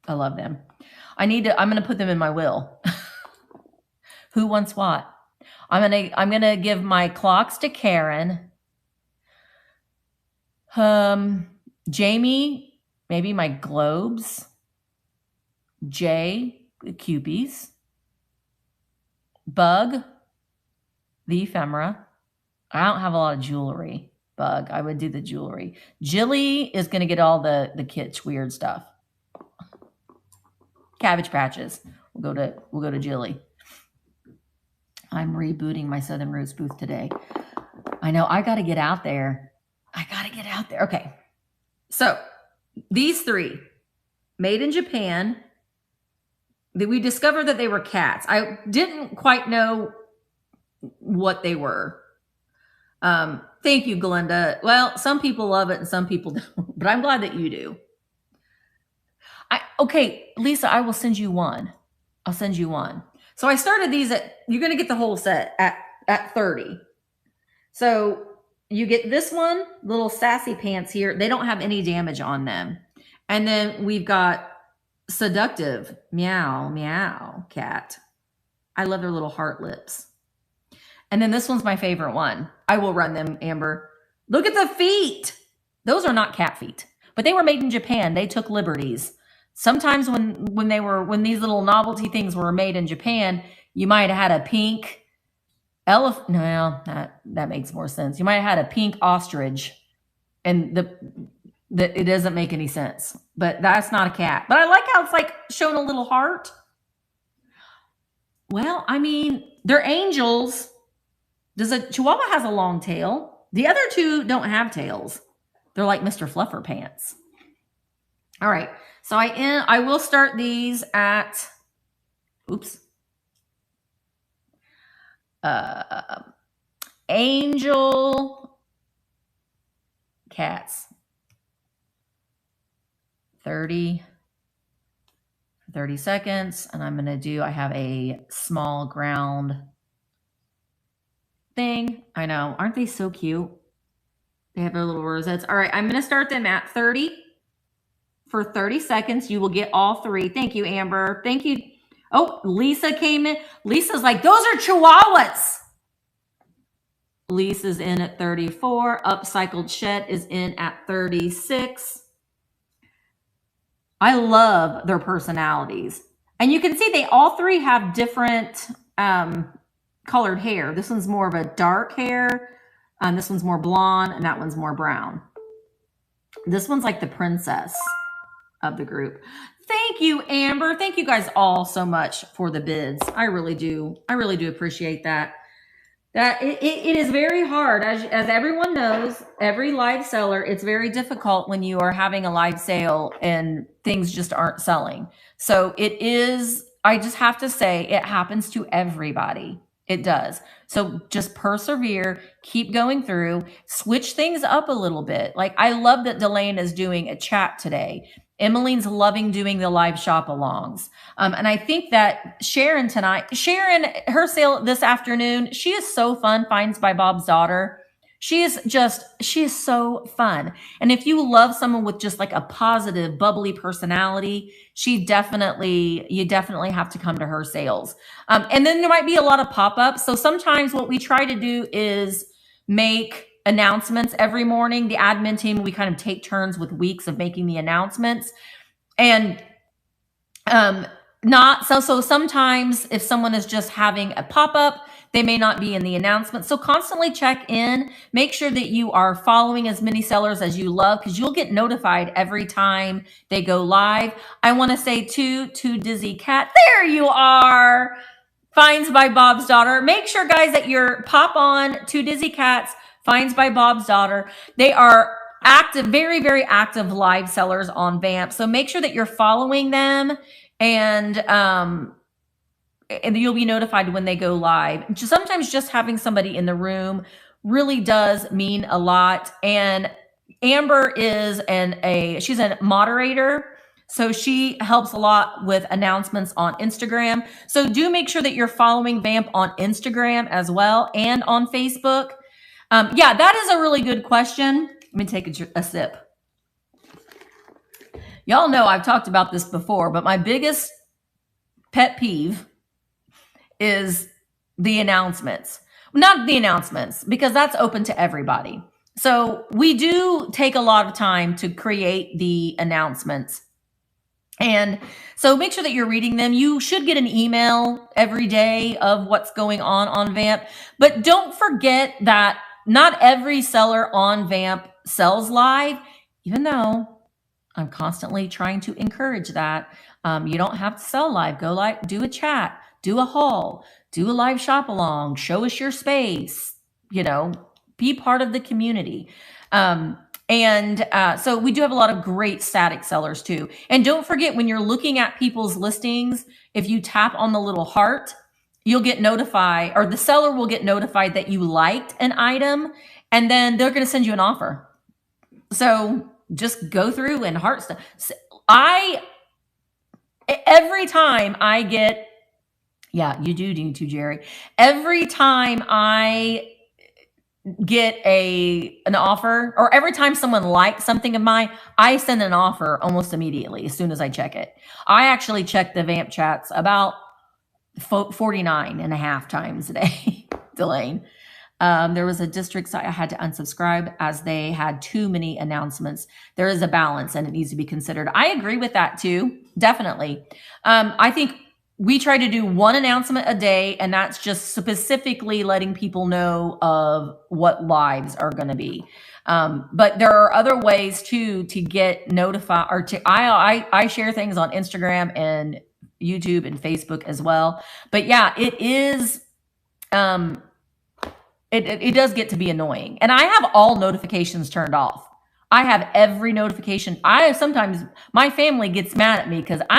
I love them. I'm going to put them in my will. Who wants what? I'm going to give my clocks to Karen. Jamie, maybe my globes. Jay, the Cupies. Bug, the ephemera. I don't have a lot of jewelry. Bug, I would do the jewelry. Jilly is going to get all the kitsch weird stuff. Cabbage Patches. We'll go to Jilly. I'm rebooting my Southern Roots booth today. I know, I got to get out there. Okay. So these three, made in Japan. We discovered that they were cats. I didn't quite know what they were. Thank you, Glenda. Well, some people love it and some people don't, but I'm glad that you do. Okay, Lisa, I will send you one. I'll send you one. So I started these you're going to get the whole set at 30. So you get this one, little sassy pants here. They don't have any damage on them. And then we've got Seductive, meow, meow, cat. I love their little heart lips. And then this one's my favorite one. I will run them, Amber. Look at the feet. Those are not cat feet, but they were made in Japan. They took liberties. Sometimes when these little novelty things were made in Japan, you might have had a pink elephant. No, that makes more sense. You might have had a pink ostrich, and it doesn't make any sense. But that's not a cat. But I like how it's like showing a little heart. Well, I mean, they're angels. Chihuahua has a long tail. The other two don't have tails. They're like Mr. Fluffer pants. All right. So I will start these at, angel cats. 30 seconds. And I'm going to I have a small ground thing. I know. Aren't they so cute? They have their little rosettes. All right. I'm going to start them at 30 for 30 seconds. You will get all three. Thank you, Amber. Thank you. Oh, Lisa came in. Lisa's like, those are Chihuahuas. Lisa's in at 34. Upcycled Chet is in at 36. I love their personalities. And you can see they all three have different colored hair. This one's more of a dark hair. This one's more blonde, and that one's more brown. This one's like the princess of the group. Thank you, Amber. Thank you guys all so much for the bids. I really do. I really do appreciate that. It is very hard, as everyone knows, every live seller, it's very difficult when you are having a live sale and things just aren't selling. So it is, I just have to say, it happens to everybody. It does. So just persevere, keep going through, switch things up a little bit. Like, I love that Delane is doing a chat today. Emmeline's loving doing the live shop alongs. And I think that Sharon, her sale this afternoon, she is so fun. Finds by Bob's daughter. She is so fun. And if you love someone with just like a positive, bubbly personality, you definitely have to come to her sales. And then there might be a lot of pop-ups. So sometimes what we try to do is make announcements every morning. The admin team, we kind of take turns with weeks of making the announcements. And not so sometimes if someone is just having a pop-up, they may not be in the announcement. So constantly check in, make sure that you are following as many sellers as you love, because you'll get notified every time they go live. I want to say to Dizzy Cat, there you are. Finds by Bob's Daughter. Make sure, guys, that you're pop on to Dizzy Cat's Finds by Bob's Daughter. They are active, very, very active live sellers on Vamp. So make sure that you're following them, and you'll be notified when they go live. Sometimes just having somebody in the room really does mean a lot. And Amber is she's a moderator. So she helps a lot with announcements on Instagram. So do make sure that you're following Vamp on Instagram as well, and on Facebook. Yeah, that is a really good question. Let me take a sip. Y'all know I've talked about this before, but my biggest pet peeve is the announcements. Not the announcements, because that's open to everybody. So we do take a lot of time to create the announcements. And so make sure that you're reading them. You should get an email every day of what's going on Vamp. But don't forget that not every seller on Vamp sells live, even though I'm constantly trying to encourage that. You don't have to sell live. Go live, do a chat, do a haul, do a live shop along, show us your space, be part of the community. So we do have a lot of great static sellers too. And don't forget, when you're looking at people's listings, if you tap on the little heart, you'll get notified, or the seller will get notified that you liked an item, and then they're going to send you an offer. So just go through and heart stuff. Every time I get, yeah, you do need to, Jerry. Every time I get an offer, or every time someone likes something of mine, I send an offer almost immediately as soon as I check it. I actually check the Vamp chats about 49 and a half times a day, Delane. There was a district site I had to unsubscribe as they had too many announcements. There is a balance and it needs to be considered. I agree with that too, definitely. I think we try to do one announcement a day, and that's just specifically letting people know of what lives are going to be. But there are other ways too to get notified, or I share things on Instagram and YouTube and Facebook as well. But yeah, it is, it does get to be annoying. And I have all notifications turned off. I have every notification. Sometimes my family gets mad at me because I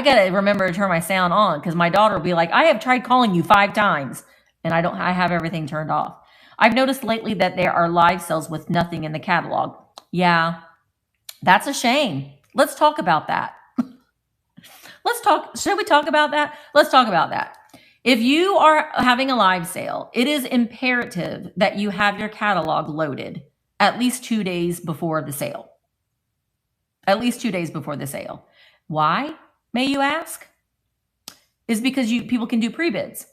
got to remember to turn my sound on, because my daughter will be like, I have tried calling you 5 times and I have everything turned off. I've noticed lately that there are live sales with nothing in the catalog. Yeah, that's a shame. Let's talk about that. Should we talk about that? Let's talk about that. If you are having a live sale, it is imperative that you have your catalog loaded at least 2 days before the sale. At least 2 days before the sale. Why, may you ask? Is because people can do pre-bids.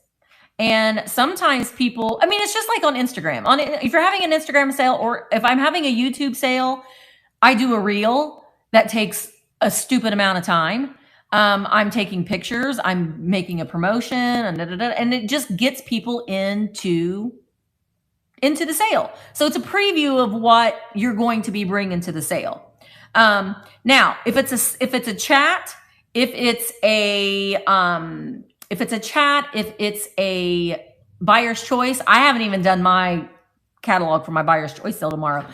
And sometimes people, it's just like on Instagram. If you're having an Instagram sale, or if I'm having a YouTube sale, I do a reel that takes a stupid amount of time. I'm taking pictures, I'm making a promotion, and it just gets people into the sale. So it's a preview of what you're going to be bringing to the sale. Now, if it's a chat, if it's a buyer's choice, I haven't even done my catalog for my buyer's choice sale tomorrow,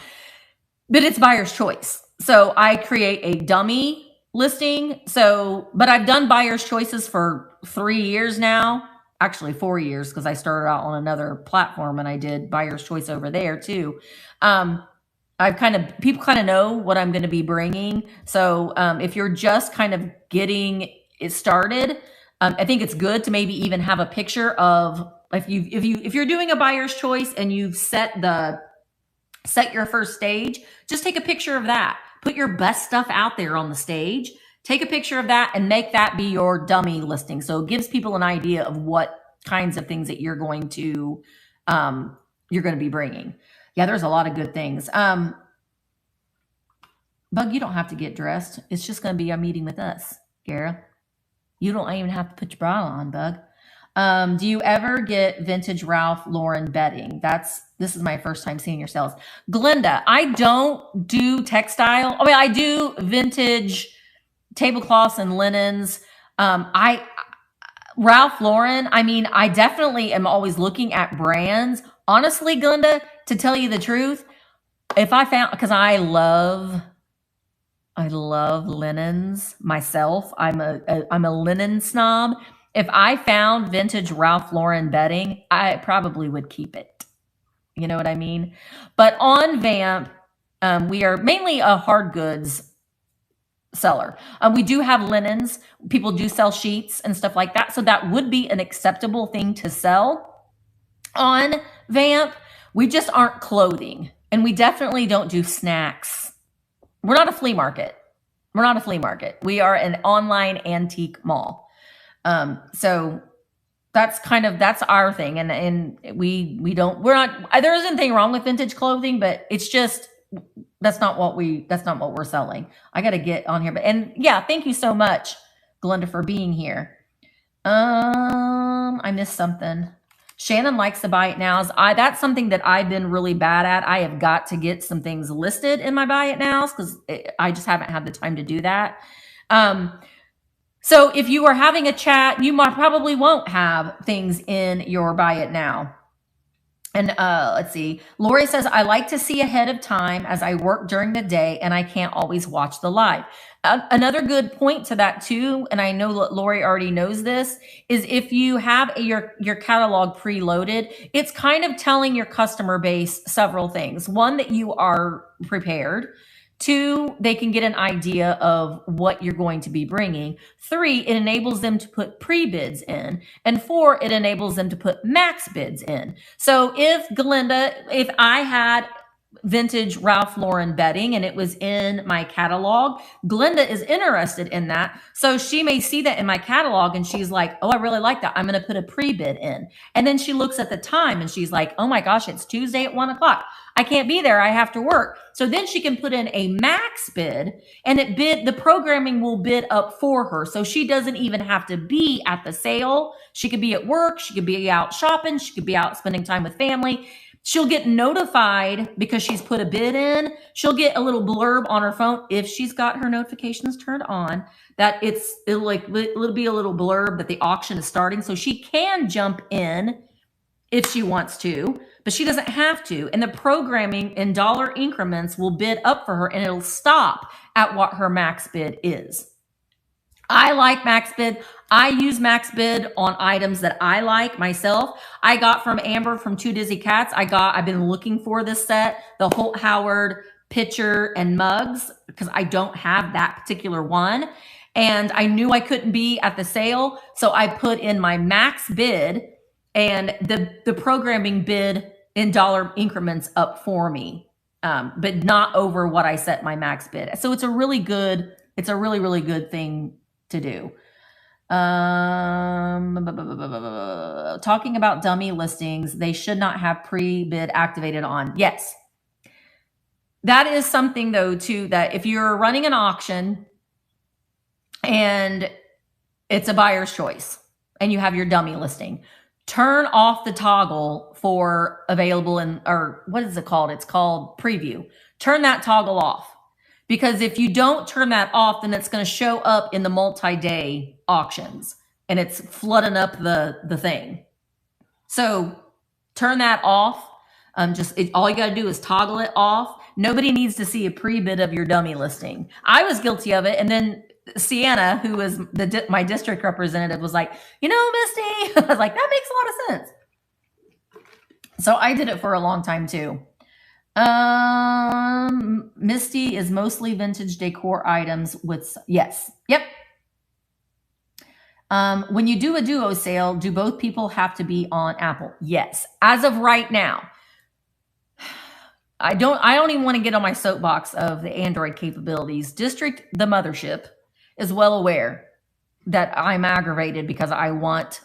but it's buyer's choice. So I create a dummy listing. But I've done buyer's choices for 3 years now, actually 4 years, because I started out on another platform and I did buyer's choice over there too. People kind of know what I'm going to be bringing. So if you're just kind of getting it started, I think it's good to maybe even have a picture of, if you're doing a buyer's choice and you've set your first stage, just take a picture of that. Put your best stuff out there on the stage. Take a picture of that and make that be your dummy listing. So it gives people an idea of what kinds of things that you're going to you're going to be bringing. Yeah, there's a lot of good things. Bug, you don't have to get dressed. It's just going to be a meeting with us, Gara. You don't even have to put your bra on, Bug. Do you ever get vintage Ralph Lauren bedding? This is my first time seeing your sales. Glenda, I don't do textile. I mean, I do vintage tablecloths and linens. Ralph Lauren, I mean, I definitely am always looking at brands. Honestly, Glenda, to tell you the truth, if I found, because I love linens myself. I'm a linen snob. If I found vintage Ralph Lauren bedding, I probably would keep it. You know what I mean? But on Vamp, we are mainly a hard goods seller. We do have linens. People do sell sheets and stuff like that. So that would be an acceptable thing to sell on Vamp. We just aren't clothing. And we definitely don't do snacks. We're not a flea market. We're not a flea market. We are an online antique mall. So that's our thing. And we're not, there isn't anything wrong with vintage clothing, but it's just, that's not what we're selling. I got to get on here. And yeah, thank you so much, Glenda, for being here. I missed something. Shannon likes to buy it nows. That's something that I've been really bad at. I have got to get some things listed in my buy it nows because I just haven't had the time to do that. So if you are having a chat, you probably won't have things in your buy it now. And let's see. Lori says, I like to see ahead of time as I work during the day and I can't always watch the live. Another good point to that too, and I know Lori already knows this, is if you have your catalog preloaded, it's kind of telling your customer base several things. One, that you are prepared. Two, they can get an idea of what you're going to be bringing. Three, it enables them to put pre-bids in. And four, it enables them to put max bids in. So if I had vintage Ralph Lauren bedding and it was in my catalog, Glenda is interested in that. So she may see that in my catalog and she's like, oh, I really like that. I'm going to put a pre-bid in. And then she looks at the time and she's like, oh my gosh, it's Tuesday at 1 o'clock. I can't be there. I have to work. So then she can put in a max bid and the programming will bid up for her. So she doesn't even have to be at the sale. She could be at work. She could be out shopping. She could be out spending time with family. She'll get notified because she's put a bid in. She'll get a little blurb on her phone if she's got her notifications turned on that it'll be a little blurb that the auction is starting. So she can jump in if she wants to, but she doesn't have to. And the programming in dollar increments will bid up for her and it'll stop at what her max bid is. I like max bid. I use max bid on items that I like myself. I got from Amber from Two Dizzy Cats. I've been looking for this set, the Holt Howard pitcher and mugs, because I don't have that particular one. And I knew I couldn't be at the sale. So I put in my max bid and the programming bid in dollar increments up for me, but not over what I set my max bid. So it's a really, really good thing to do. Talking about dummy listings, they should not have pre-bid activated on. Yes. That is something though too, that if you're running an auction and it's a buyer's choice and you have your dummy listing, turn off the toggle for available or what is it called? It's called preview. Turn that toggle off. Because if you don't turn that off, then it's going to show up in the multi-day auctions and it's flooding up the thing. So turn that off. All you got to do is toggle it off. Nobody needs to see a pre-bid of your dummy listing. I was guilty of it. And then Sienna, who was my district representative, was like, Misty, I was like, that makes a lot of sense. So I did it for a long time too. Misty is mostly vintage decor items with, yes. Yep. When you do a duo sale, do both people have to be on Apple? Yes. As of right now, I don't even want to get on my soapbox of the Android capabilities. District, the mothership, is well aware that I'm aggravated because I want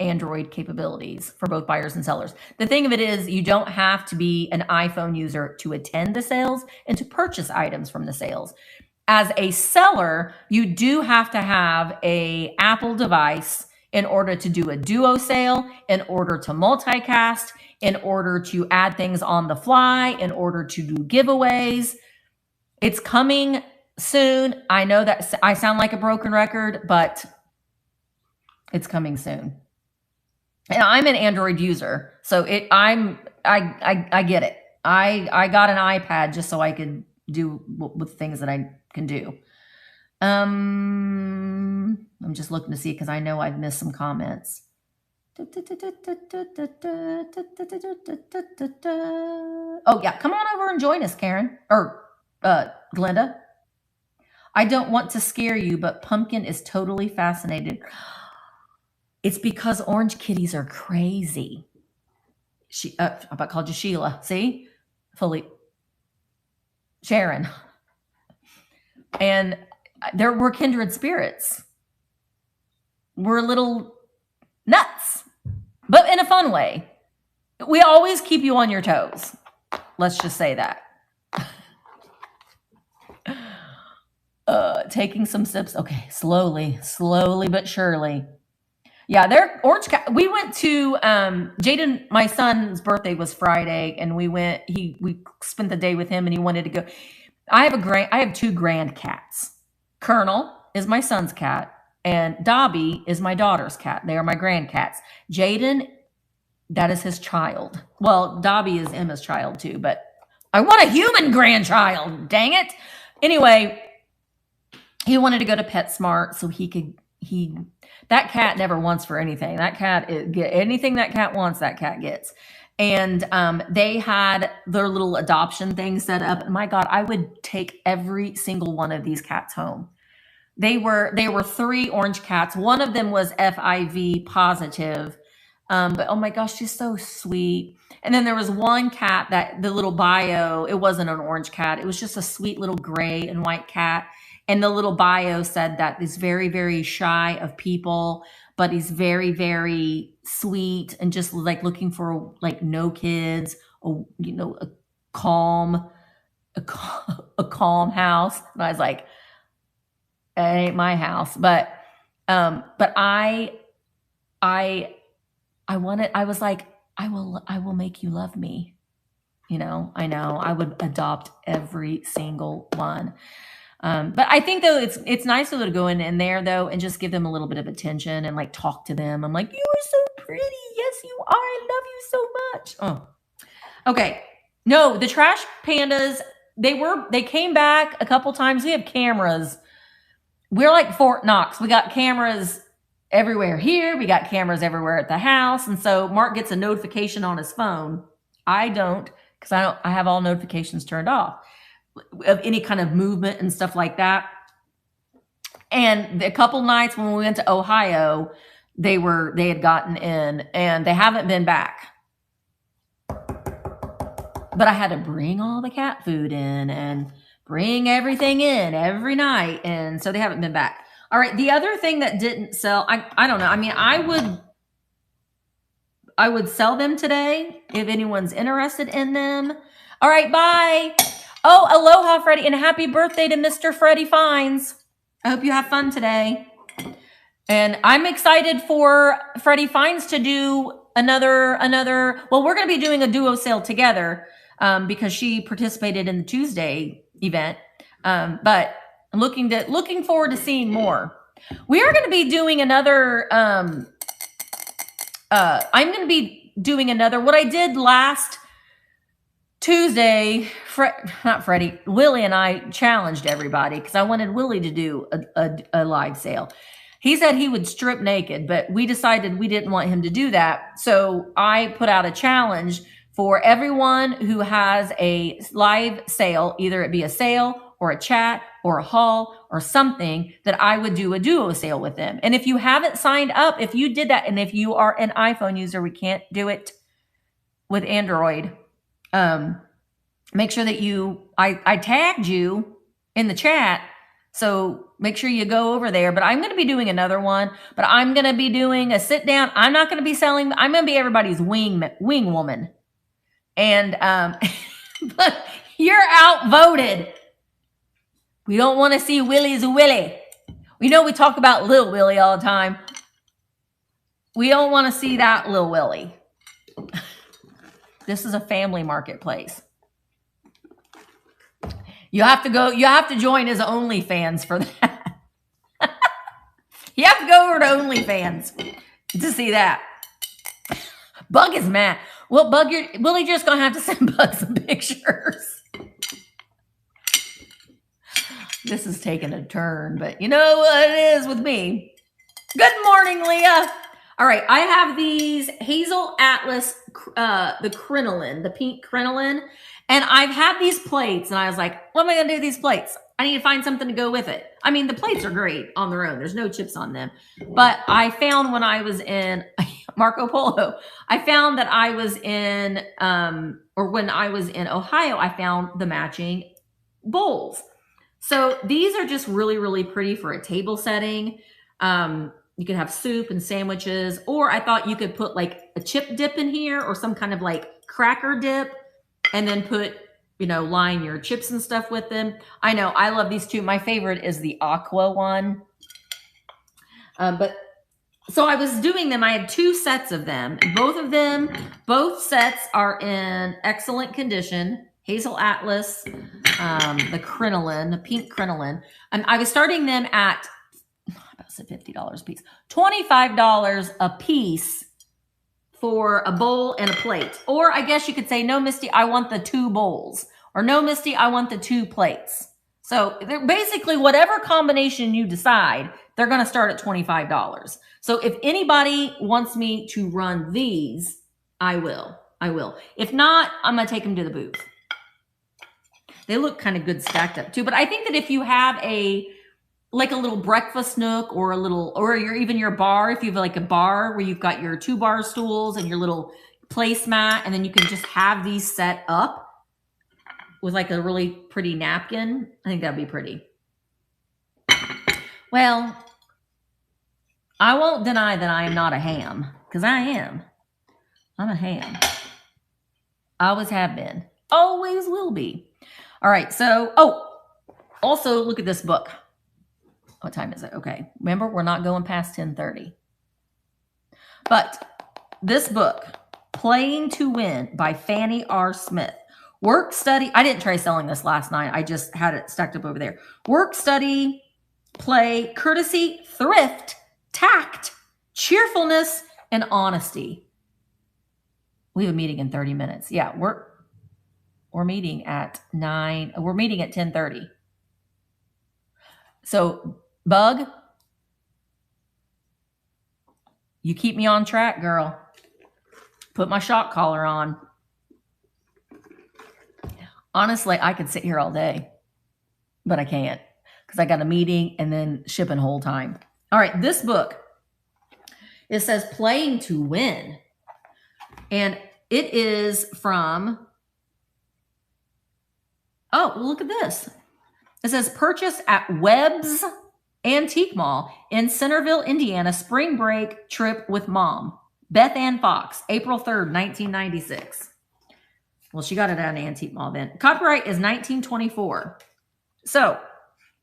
Android capabilities for both buyers and sellers. The thing of it is, you don't have to be an iPhone user to attend the sales and to purchase items from the sales. As a seller, you do have to have an Apple device in order to do a duo sale, in order to multicast, in order to add things on the fly, in order to do giveaways. It's coming soon. I know that I sound like a broken record, but it's coming soon. And I'm an Android user, so I get it. I got an iPad just so I could do with things that I can do. I'm just looking to see because I know I've missed some comments. Oh yeah, come on over and join us, Karen or Glenda. I don't want to scare you, but Pumpkin is totally fascinated. It's because orange kitties are crazy. I about called you Sheila. See? Fully. Sharon. And we're kindred spirits. We're little nuts, but in a fun way. We always keep you on your toes. Let's just say that. Taking some sips. Okay, slowly but surely. Yeah, they're orange cat. We went to Jaden, my son's birthday was Friday, and we spent the day with him, and he wanted to go. I have two grand cats. Colonel is my son's cat, and Dobby is my daughter's cat. They are my grand cats. Jaden, that is his child. Well, Dobby is Emma's child too, but I want a human grandchild. Dang it. Anyway, he wanted to go to PetSmart so that cat never wants for anything. That cat, anything that cat wants, that cat gets. And they had their little adoption thing set up. And my God, I would take every single one of these cats home. They were 3 orange cats. One of them was FIV positive. But oh my gosh, she's so sweet. And then there was one cat that the little bio, it wasn't an orange cat. It was just a sweet little gray and white cat. And the little bio said that he's very, very shy of people, but he's very, very sweet and just like looking for like no kids, a calm house. And I was like, it ain't my house. But I was like, I will make you love me. I know I would adopt every single one. But I think though it's nice to go in there though and just give them a little bit of attention and like talk to them. I'm like, you are so pretty. Yes, you are. I love you so much. Oh, okay. No, the trash pandas, they came back a couple times. We have cameras. We're like Fort Knox. We got cameras everywhere here. We got cameras everywhere at the house. And so Mark gets a notification on his phone. I don't, because I have all notifications turned off of any kind of movement and stuff like that. And a couple nights when we went to Ohio, they had gotten in and they haven't been back. But I had to bring all the cat food in and bring everything in every night. And so they haven't been back. All right. The other thing that didn't sell, I don't know. I mean, I would sell them today if anyone's interested in them. All right. Bye. Oh, aloha, Freddie, and happy birthday to Mr. Freddie Fines. I hope you have fun today. And I'm excited for Freddie Fines to do another, well, we're going to be doing a duo sale together because she participated in the Tuesday event. But I'm looking forward to seeing more. We are going to be doing another, I'm going to be doing another, what I did last Tuesday, not Freddie, Willie and I challenged everybody because I wanted Willie to do a live sale. He said he would strip naked, but we decided we didn't want him to do that. So I put out a challenge for everyone who has a live sale, either it be a sale or a chat or a haul or something, that I would do a duo sale with them. And if you haven't signed up, if you did that, and if you are an iPhone user, we can't do it with Android. Make sure that I tagged you in the chat So make sure you go over there. But I'm going to be doing another one. But I'm going to be doing a sit down. I'm not going to be selling. I'm going to be everybody's wing woman. And but you're outvoted. We don't want to see Willie's Willie. We know we talk about Lil Willie all the time. We don't want to see that Lil Willie. This is a family marketplace. You have to join his OnlyFans for that. You have to go over to OnlyFans to see that. Bug is mad. Well, Bug, Willie just gonna have to send Bug some pictures. This is taking a turn, but you know what it is with me. Good morning, Leah. All right, I have these Hazel Atlas, the crinoline, the pink crinoline, and I've had these plates, and I was like, what am I going to do with these plates? I need to find something to go with it. I mean, the plates are great on their own. There's no chips on them. But I found when I was in Marco Polo, I found that I was in, or when I was in Ohio, I found the matching bowls. So these are just really, really pretty for a table setting. You could have soup and sandwiches, or I thought you could put like a chip dip in here or some kind of like cracker dip and then put, line your chips and stuff with them. I know, I love these too. My favorite is the aqua one. But so I was doing them. I had 2 sets of them. Both sets are in excellent condition. Hazel Atlas, the crinoline, the pink crinoline. And I was starting them at $50 a piece, $25 a piece for a bowl and a plate. Or I guess you could say, no, Misty, I want the 2 bowls. Or no, Misty, I want the 2 plates. So they're basically whatever combination you decide, they're going to start at $25. So if anybody wants me to run these, I will. If not, I'm going to take them to the booth. They look kind of good stacked up too. But I think that if you have a little breakfast nook or even your bar, if you have like a bar where you've got your 2 bar stools and your little placemat, and then you can just have these set up with like a really pretty napkin, I think that'd be pretty. Well, I won't deny that I am not a ham, because I am. I'm a ham. I always have been. Always will be. All right, so, also look at this book. What time is it? Okay. Remember, we're not going past 10:30. But this book, Playing to Win by Fannie R. Smith. Work, study. I didn't try selling this last night. I just had it stacked up over there. Work, study, play, courtesy, thrift, tact, cheerfulness, and honesty. We have a meeting in 30 minutes. Yeah, we're meeting at 9. We're meeting at 10:30. So, Bug, you keep me on track, girl. Put my shock collar on. Honestly, I could sit here all day, but I can't because I got a meeting and then shipping whole time. All right, this book, it says Playing to Win. And it is from, look at this. It says purchase at Webb's Antique Mall in Centerville, Indiana, spring break trip with mom. Beth Ann Fox, April 3rd, 1996. Well, she got it at an antique mall then. Copyright is 1924. So,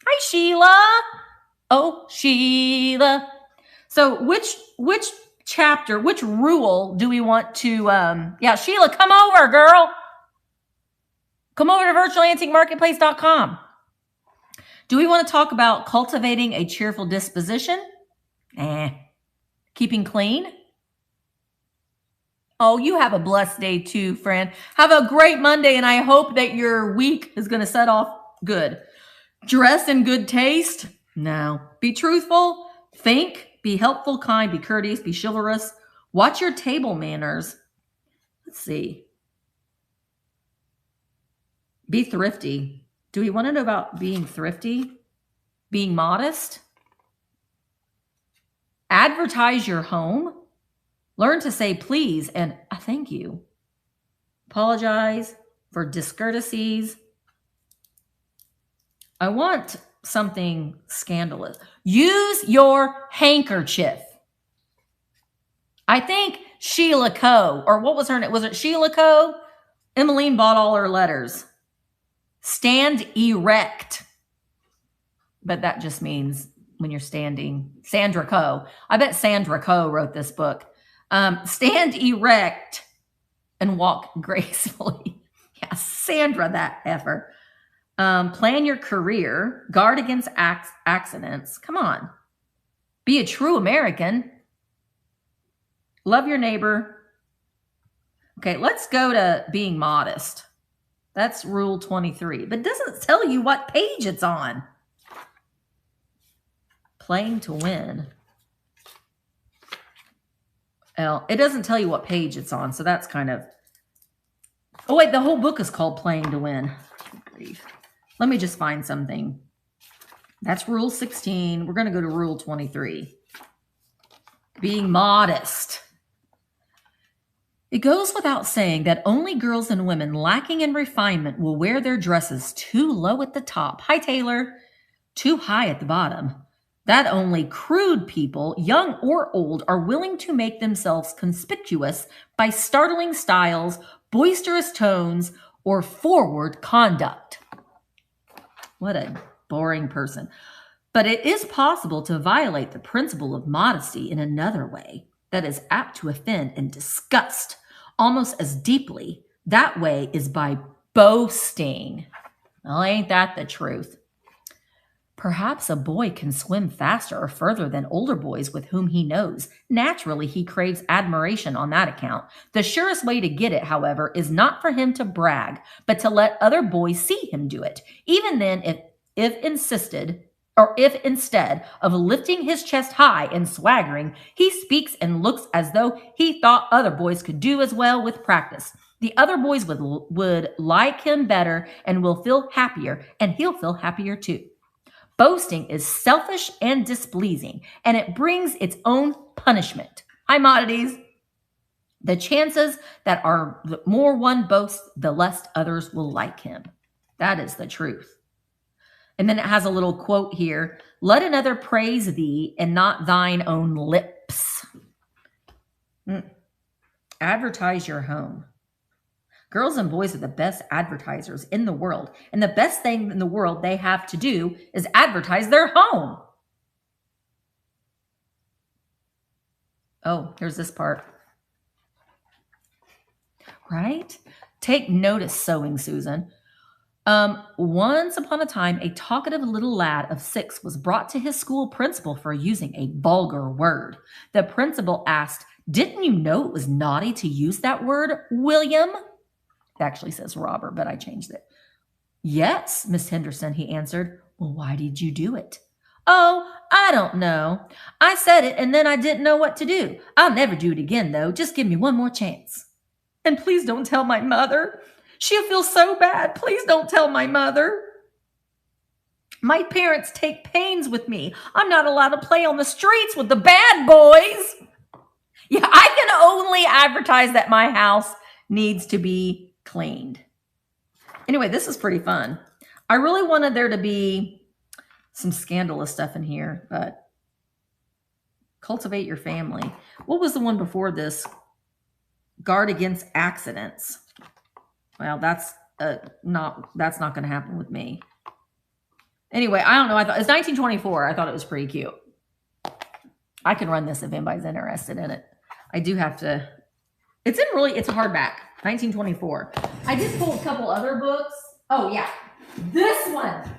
hi, Sheila. Oh, Sheila. So, which chapter, which rule do we want to, Sheila, come over, girl. Come over to virtualantiquemarketplace.com. Do we want to talk about cultivating a cheerful disposition? Keeping clean? Oh, you have a blessed day too, friend. Have a great Monday, and I hope that your week is going to set off good. Dress in good taste? No. Be truthful. Think. Be helpful, kind, be courteous, be chivalrous. Watch your table manners. Let's see. Be thrifty. Do we want to know about being thrifty? Being modest? Advertise your home. Learn to say please and thank you. Apologize for discourtesies. I want something scandalous. Use your handkerchief. I think Sheila Coe, or what was her name? Was it Sheila Coe? Emmeline bought all her letters. Stand erect. But that just means when you're standing. Sandra Coe. I bet Sandra Coe wrote this book. Stand erect and walk gracefully. Yeah, Sandra, that effer. Plan your career. Guard against accidents. Come on. Be a true American. Love your neighbor. Okay, let's go to being modest. That's rule 23. But it doesn't tell you what page it's on. Playing to win. Well, it doesn't tell you what page it's on, so that's kind of... Oh, wait, the whole book is called Playing to Win. Let me just find something. That's rule 16. We're going to go to rule 23. Being modest. It goes without saying that only girls and women lacking in refinement will wear their dresses too low at the top. Hi, Taylor. Too high at the bottom. That only crude people, young or old, are willing to make themselves conspicuous by startling styles, boisterous tones, or forward conduct. What a boring person. But it is possible to violate the principle of modesty in another way that is apt to offend and disgust almost as deeply. That way is by boasting. Well, ain't that the truth? Perhaps a boy can swim faster or further than older boys with whom he knows. Naturally, he craves admiration on that account. The surest way to get it, however, is not for him to brag, but to let other boys see him do it. Even then, if instead of lifting his chest high and swaggering, he speaks and looks as though he thought other boys could do as well with practice, the other boys would like him better and will feel happier, and he'll feel happier too. Boasting is selfish and displeasing, and it brings its own punishment. Hi, Modities. The chances that are the more one boasts, the less others will like him. That is the truth. And then it has a little quote here. Let another praise thee and not thine own lips. Advertise your home. Girls and boys are the best advertisers in the world. And the best thing in the world they have to do is advertise their home. Oh, here's this part. Right? Take notice, sewing Susan. Once upon a time, a talkative little lad of 6 was brought to his school principal for using a vulgar word. The principal asked, didn't you know it was naughty to use that word, William? It actually says Robert, but I changed it. Yes, Miss Henderson, he answered. Well, why did you do it? Oh, I don't know. I said it and then I didn't know what to do. I'll never do it again, though. Just give me one more chance. And please don't tell my mother. She'll feel so bad. Please don't tell my mother. My parents take pains with me. I'm not allowed to play on the streets with the bad boys. Yeah, I can only advertise that my house needs to be cleaned. Anyway, this is pretty fun. I really wanted there to be some scandalous stuff in here, but cultivate your family. What was the one before this? Guard against accidents. Well, that's not going to happen with me. Anyway, I don't know. I thought it's 1924. I thought it was pretty cute. I can run this if anybody's interested in it. I do have to. It's a hardback. 1924. I did pull a couple other books. Oh, yeah. This one.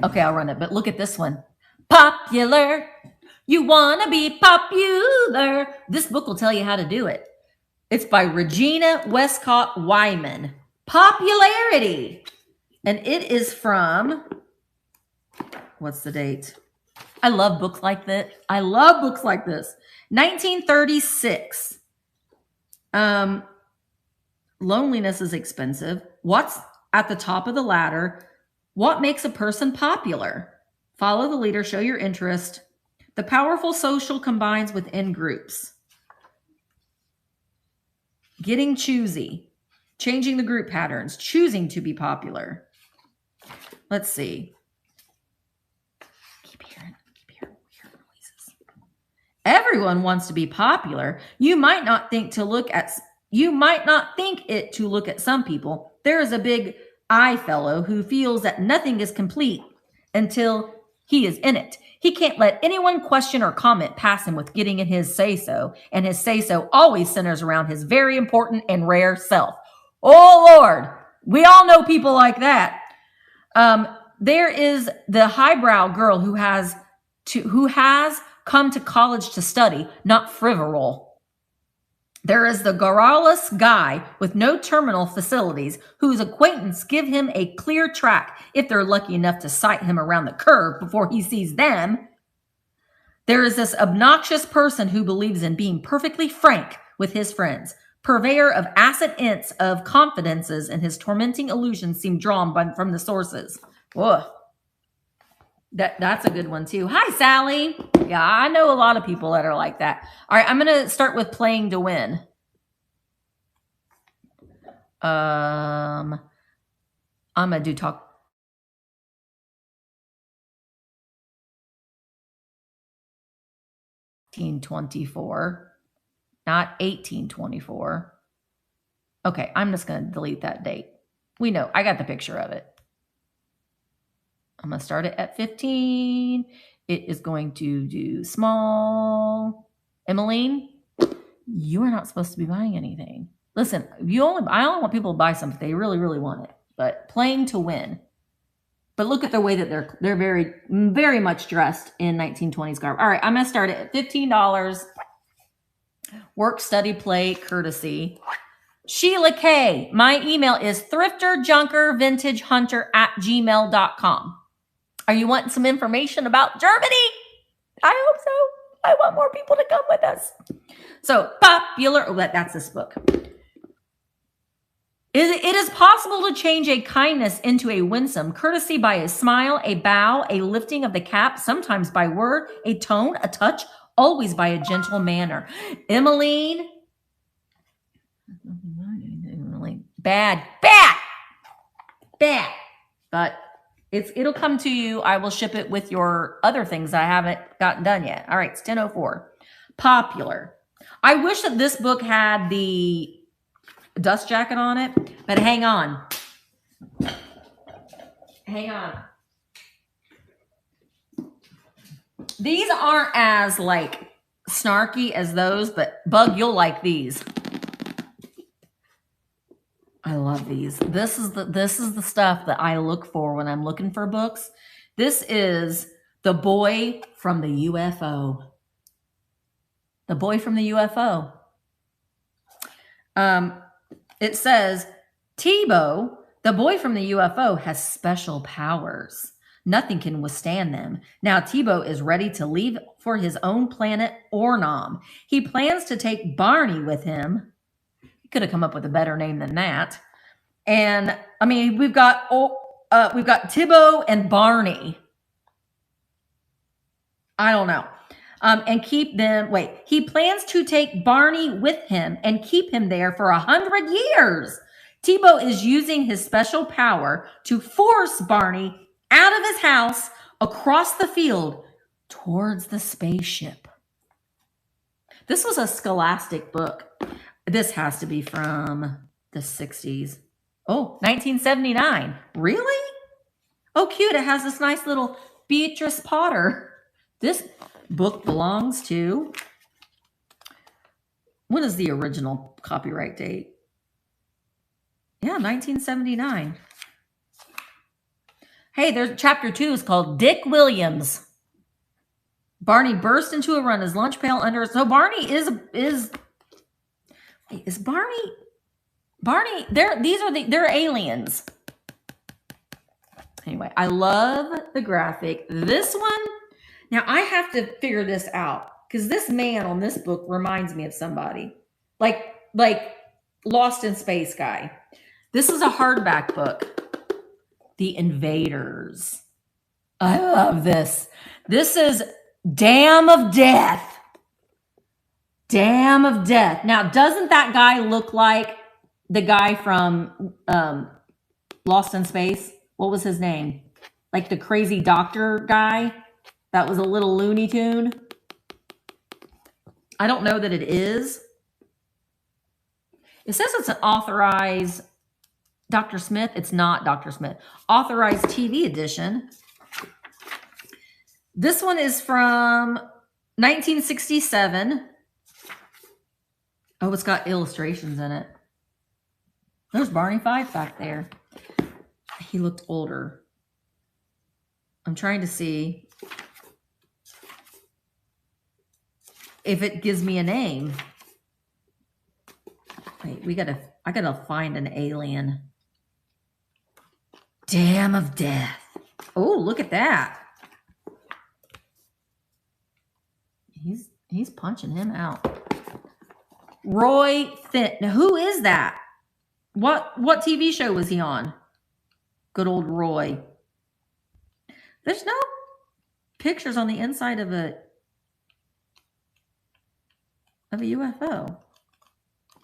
Okay, I'll run it, but look at this one. Popular. You want to be popular. This book will tell you how to do it. It's by Regina Westcott Wyman. Popularity. And it is from, what's the date? I love books like that. 1936. Loneliness is expensive. What's at the top of the ladder? What makes a person popular? Follow the leader, show your interest. The powerful social combines within groups. Getting choosy. changing the group patterns, choosing to be popular. Let's see. Keep hearing noises. Everyone wants to be popular. You might not think it to look at some people. There is a big I fellow who feels that nothing is complete until he is in it. He can't let anyone question or comment past him with getting in his say-so, and his say-so always centers around his very important and rare self. Oh, Lord, we all know people like that. There is the highbrow girl who has come to college to study, not frivol. There is the garrulous guy with no terminal facilities whose acquaintance give him a clear track if they're lucky enough to sight him around the curve before he sees them. There is this obnoxious person who believes in being perfectly frank with his friends, purveyor of acid ints of confidences, and his tormenting illusions seem drawn from the sources. Whoa. That's a good one too. Hi, Sally. Yeah, I know a lot of people that are like that. All right, I'm going to start with playing to win. I'm going to do talk. 1824, not 1824. Okay, I'm just going to delete that date. We know, I got the picture of it. I'm going to start it at 15. It is going to do small. Emmeline, you are not supposed to be buying anything. Listen, I only want people to buy something they really, really want it. But playing to win. But look at the way that they're very, very much dressed in 1920s garb. All right, I'm going to start it at $15. Work, study, play, courtesy. Sheila K. My email is thrifterjunkervintagehunter@gmail.com. Are you wanting some information about Germany? I hope so. I want more people to come with us. So popular. Oh, that's this book. It is possible to change a kindness into a winsome, courtesy by a smile, a bow, a lifting of the cap, sometimes by word, a tone, a touch, always by a gentle manner. Emmeline. Bad. But it'll come to you. I will ship it with your other things I haven't gotten done yet. All right, it's 10:04. Popular. I wish that this book had the dust jacket on it, but hang on. These aren't as like snarky as those, but Bug, you'll like these. I love these. This is the stuff that I look for when I'm looking for books. This is The Boy from the UFO. The Boy from the UFO. It says, Tebow, the boy from the UFO, has special powers. Nothing can withstand them. Now Tebow is ready to leave for his own planet, Ornom. He plans to take Barney with him. He could have come up with a better name than that. And I mean, we've got Tebow and Barney. I don't know. And keep them, he plans to take Barney with him and keep him there for 100 years. Tebow is using his special power to force Barney out of his house across the field towards the spaceship. This was a Scholastic book. This has to be from the 60s. Oh, 1979. Really? Oh, cute. It has this nice little Beatrice Potter. This book belongs to, what is the original copyright date? Yeah, 1979. Hey, there's chapter 2 is called Dick Williams. Barney burst into a run, his lunch pail under it. So Barney is Barney, they're aliens. Anyway, I love the graphic. This one, now I have to figure this out because this man on this book reminds me of somebody. Like Lost in Space guy. This is a hardback book. The Invaders. I love this. This is Dam of Death. Dam of Death. Now, doesn't that guy look like the guy from Lost in Space. What was his name? Like the crazy doctor guy that was a little Looney Tune. I don't know that it is. It says it's an authorized Dr. Smith. It's not Dr. Smith. Authorized TV edition. This one is from 1967. Oh, it's got illustrations in it. There's Barney Fife back there. He looked older. I'm trying to see if it gives me a name. Wait, I gotta find an alien. Dam of Death. Oh, look at that. He's punching him out. Roy Finn. Now, who is that? What TV show was he on? Good old Roy. There's no pictures on the inside of a UFO.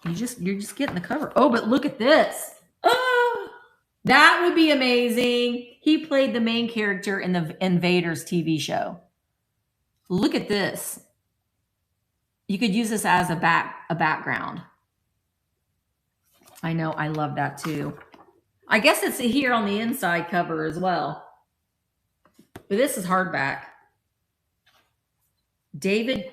You're just getting the cover. Oh, but look at this. Oh, that would be amazing. He played the main character in the Invaders TV show. Look at this. You could use this as a background. I know, I love that too. I guess it's here on the inside cover as well. But this is hardback. David,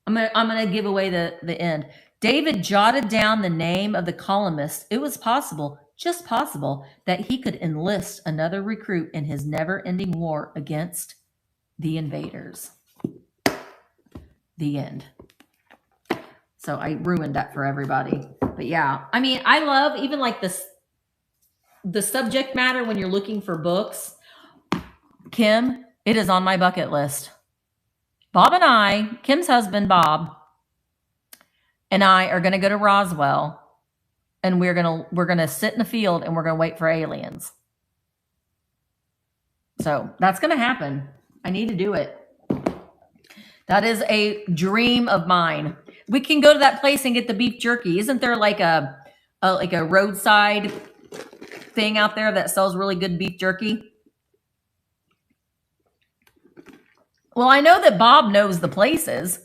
I'm gonna give away the end. David jotted down the name of the columnist. It was possible, just possible, that he could enlist another recruit in his never-ending war against the invaders. The end. So I ruined that for everybody. But yeah, I mean, I love even like this, the subject matter when you're looking for books. Kim, it is on my bucket list. Bob and I, Kim's husband, Bob, and I are going to go to Roswell, and we're going to sit in the field and we're going to wait for aliens. So that's going to happen. I need to do it. That is a dream of mine. We can go to that place and get the beef jerky. Isn't there like a roadside thing out there that sells really good beef jerky? Well, I know that Bob knows the places.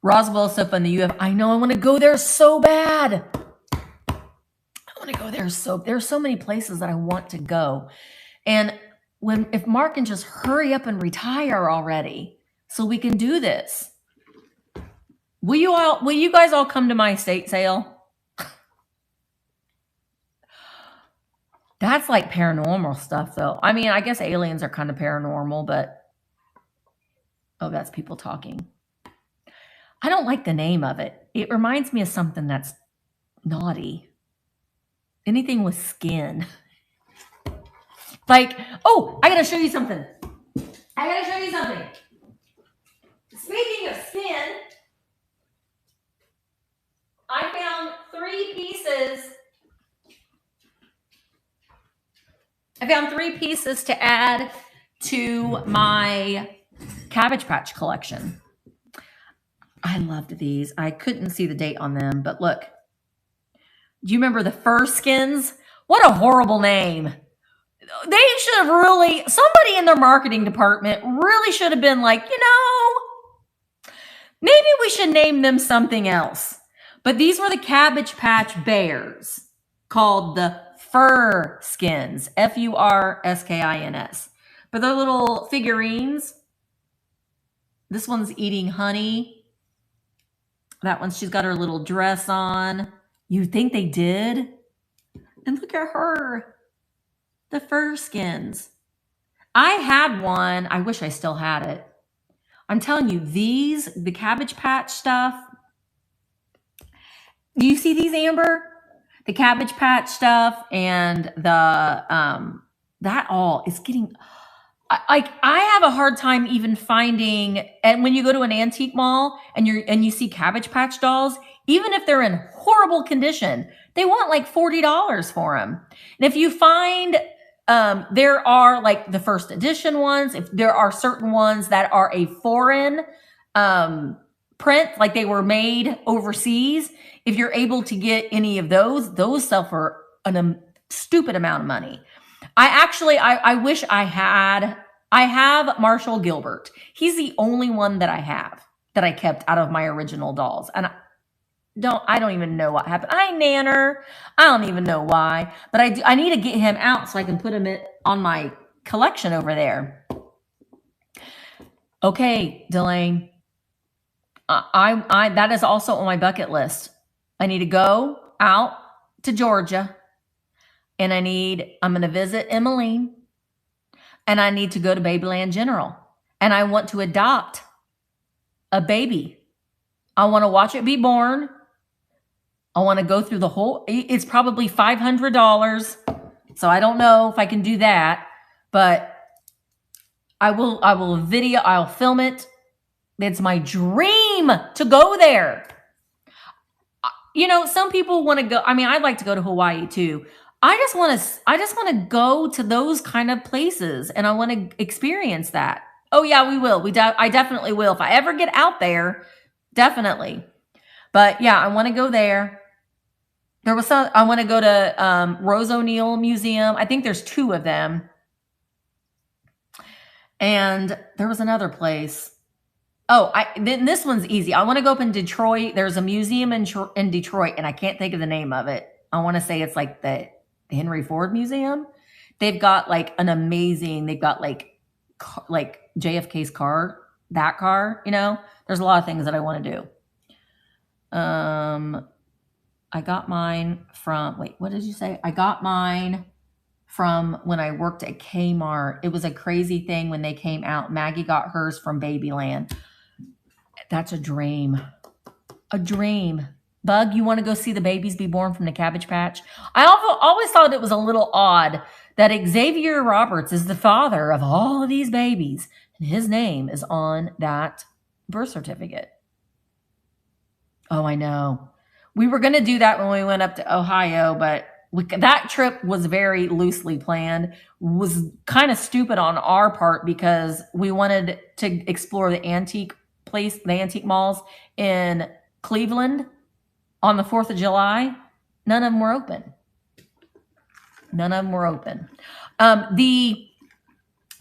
Roswell is so fun. The UFO. I know. I want to go there so bad. I want to go there there's so many places that I want to go. And if Mark can just hurry up and retire already, so we can do this. Will you guys all come to my estate sale? That's like paranormal stuff, though. I mean, I guess aliens are kind of paranormal, but oh, that's people talking. I don't like the name of it. It reminds me of something that's naughty. Anything with skin. Like, oh, I gotta show you something. Speaking of skin, I found 3 pieces. I found 3 pieces to add to my Cabbage Patch collection. I loved these. I couldn't see the date on them, but look. Do you remember the fur skins? What a horrible name. They should have really, somebody in their marketing department really should have been like, maybe we should name them something else. But these were the Cabbage Patch Bears, called the Fur Skins, Furskins. But they're little figurines. This one's eating honey. That one, she's got her little dress on. You think they did? And look at her. The Fur Skins. I had one. I wish I still had it. I'm telling you, the Cabbage Patch stuff. Do you see these, Amber? The Cabbage Patch stuff and the, that all is getting, I have a hard time even finding, and when you go to an antique mall and you see Cabbage Patch dolls, even if they're in horrible condition, they want like $40 for them. And if you find, there are like the first edition ones, if there are certain ones that are a foreign print, like they were made overseas, if you're able to get any of those sell for a stupid amount of money. I wish I have Marshall Gilbert. He's the only one that I have that I kept out of my original dolls. And I don't even know what happened. I nanner. I don't even know why, but I need to get him out so I can put him on my collection over there. Okay, Delane. That is also on my bucket list. I need to go out to Georgia, and I'm going to visit Emmeline, and I need to go to Babyland General, and I want to adopt a baby. I want to watch it be born. I want to go through the whole, it's probably $500. So I don't know if I can do that, but I'll film it. It's my dream to go there. You know, some people want to go. I mean, I'd like to go to Hawaii too. I just want to go to those kind of places, and I want to experience that. Oh yeah, we will. I definitely will. If I ever get out there, definitely. But yeah, I want to go there. I want to go to Rose O'Neill Museum. I think there's 2 of them. And there was another place. Oh, then this one's easy. I want to go up in Detroit. There's a museum in Detroit, and I can't think of the name of it. I want to say it's like the Henry Ford Museum. They've got like they've got like JFK's car, that car, you know. There's a lot of things that I want to do. I got mine from, wait, what did you say? I got mine from when I worked at Kmart. It was a crazy thing when they came out. Maggie got hers from Babyland. That's a dream. A dream. Bug, you want to go see the babies be born from the Cabbage Patch? I always thought it was a little odd that Xavier Roberts is the father of all of these babies, and his name is on that birth certificate. Oh, I know. We were going to do that when we went up to Ohio, but that trip was very loosely planned. Was kind of stupid on our part because we wanted to explore the antique malls in Cleveland on the 4th of July. None of them were open. The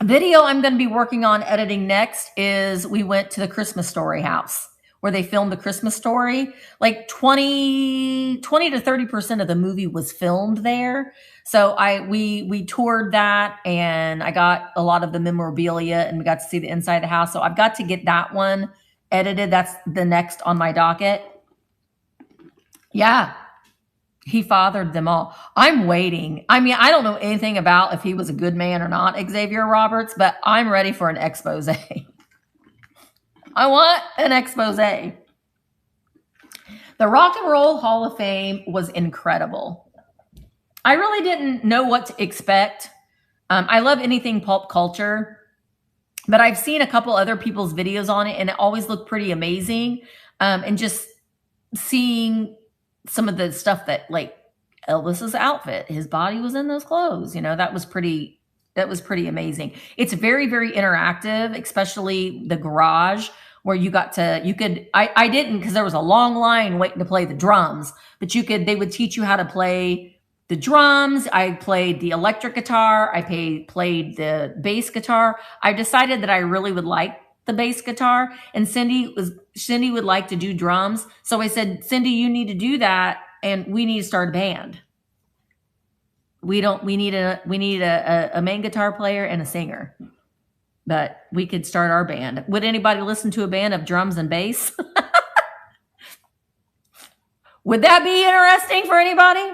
video I'm going to be working on editing next is we went to the Christmas Story house where they filmed the Christmas Story. Like 20 to 30% of the movie was filmed there. So we toured that, and I got a lot of the memorabilia, and we got to see the inside of the house. So I've got to get that one edited. That's the next on my docket. Yeah. He fathered them all. I'm waiting. I mean, I don't know anything about if he was a good man or not, Xavier Roberts, but I'm ready for an expose. I want an expose. The Rock and Roll Hall of Fame was incredible. I really didn't know what to expect. I love anything pulp culture, but I've seen a couple other people's videos on it, and it always looked pretty amazing. And just seeing some of the stuff that, like Elvis's outfit, his body was in those clothes, you know, that was pretty amazing. It's very, very interactive, especially the garage where I didn't, because there was a long line waiting to play the drums, but they would teach you how to play the drums. I played the electric guitar. I played the bass guitar. I decided that I really would like the bass guitar, and Cindy would like to do drums. So I said, Cindy, you need to do that, and we need to start a band. We need a main guitar player and a singer, but we could start our band. Would anybody listen to a band of drums and bass? Would that be interesting for anybody?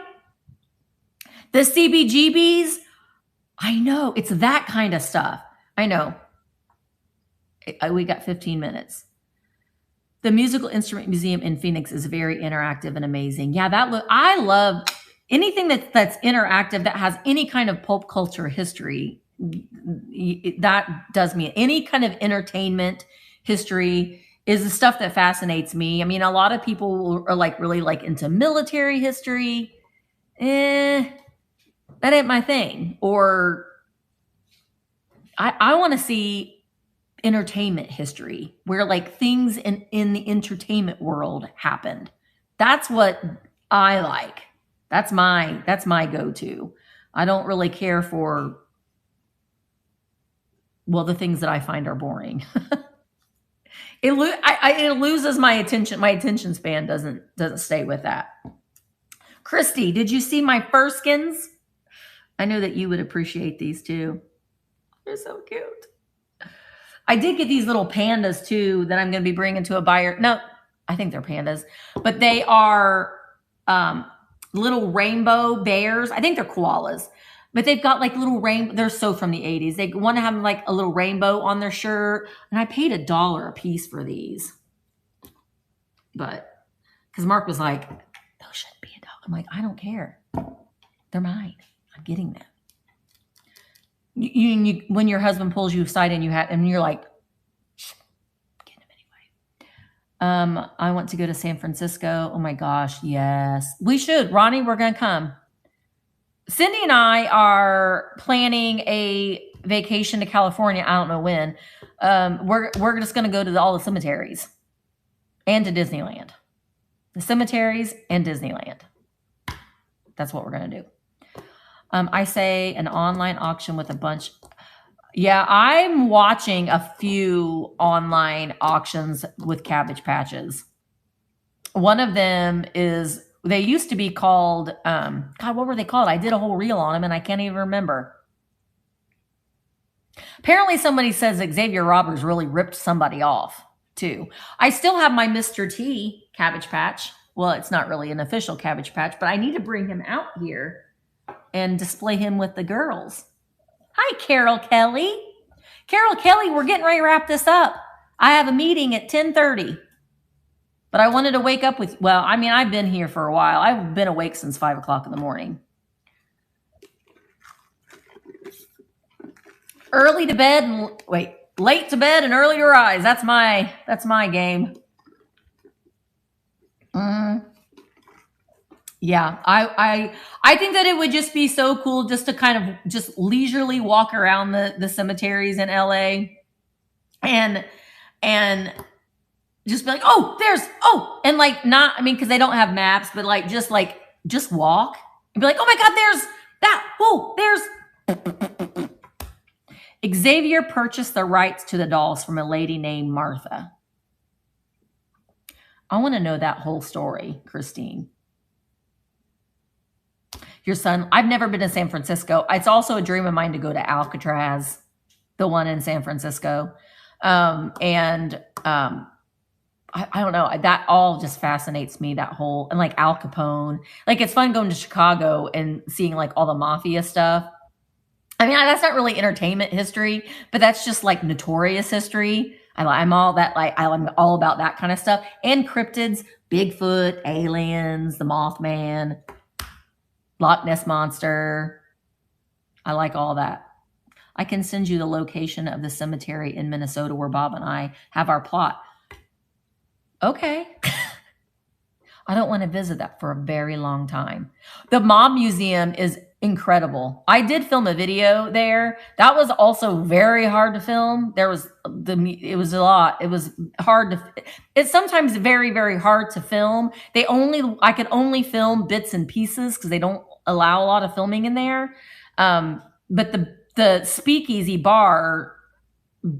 The CBGBs, I know, it's that kind of stuff. I know. We got 15 minutes. The Musical Instrument Museum in Phoenix is very interactive and amazing. Yeah, I love anything that's interactive, that has any kind of pulp culture history. That does me. Any kind of entertainment history is the stuff that fascinates me. I mean, a lot of people are really into military history. That ain't my thing. Or I want to see entertainment history where things in the entertainment world happened. That's what I like. That's my go-to. I don't really care for, well, the things that I find are boring. It loses my attention. My attention span doesn't stay with that. Christy, did you see my fur skins? I know that you would appreciate these too. They're so cute. I did get these little pandas too that I'm going to be bringing to a buyer. No, I think they're pandas, but they are little rainbow bears. I think they're koalas, but they've got like little rainbow. They're so from the 80s. They want to have like a little rainbow on their shirt. And I paid $1 a piece for these. But because Mark was like, those shouldn't be $1. I'm like, I don't care. They're mine. I'm getting them. You when your husband pulls you aside and you're like, get him anyway. I want to go to San Francisco. Oh my gosh, yes, we should. Ronnie, we're gonna come. Cindy and I are planning a vacation to California. I don't know when. We're just gonna go to all the cemeteries and to Disneyland. The cemeteries and Disneyland. That's what we're gonna do. I say an online auction with a bunch. Yeah, I'm watching a few online auctions with Cabbage Patches. One of them is, they used to be called, God, what were they called? I did a whole reel on them and I can't even remember. Apparently somebody says Xavier Roberts really ripped somebody off too. I still have my Mr. T Cabbage Patch. Well, it's not really an official Cabbage Patch, but I need to bring him out here and display him with the girls. Hi, Carol Kelly. Carol Kelly, we're getting ready to wrap this up. I have a meeting at 10:30. But I wanted to wake up with, well, I mean, I've been here for a while. I've been awake since 5 o'clock in the morning. Late to bed and early to rise. That's my game. Yeah, I think that it would just be so cool just to kind of just leisurely walk around the cemeteries in LA and just be like, and like not, I mean, because they don't have maps, but just walk and be like, oh my God, there's that. Oh, there's Xavier purchased the rights to the dolls from a lady named Martha. I want to know that whole story, Christine. Your son, I've never been to San Francisco. It's also a dream of mine to go to Alcatraz, the one in San Francisco. I don't know. That all just fascinates me, that whole, and like Al Capone. Like it's fun going to Chicago and seeing like all the mafia stuff. I mean, that's not really entertainment history, but that's just like notorious history. I'm all about that kind of stuff. And cryptids, Bigfoot, aliens, the Mothman, Loch Ness Monster. I like all that. I can send you the location of the cemetery in Minnesota where Bob and I have our plot. Okay. I don't want to visit that for a very long time. The Mob Museum is incredible. I did film a video there. That was also very hard to film. It was a lot. It was hard to, it's sometimes very, very hard to film. I could only film bits and pieces because they don't allow a lot of filming in there. But the speakeasy bar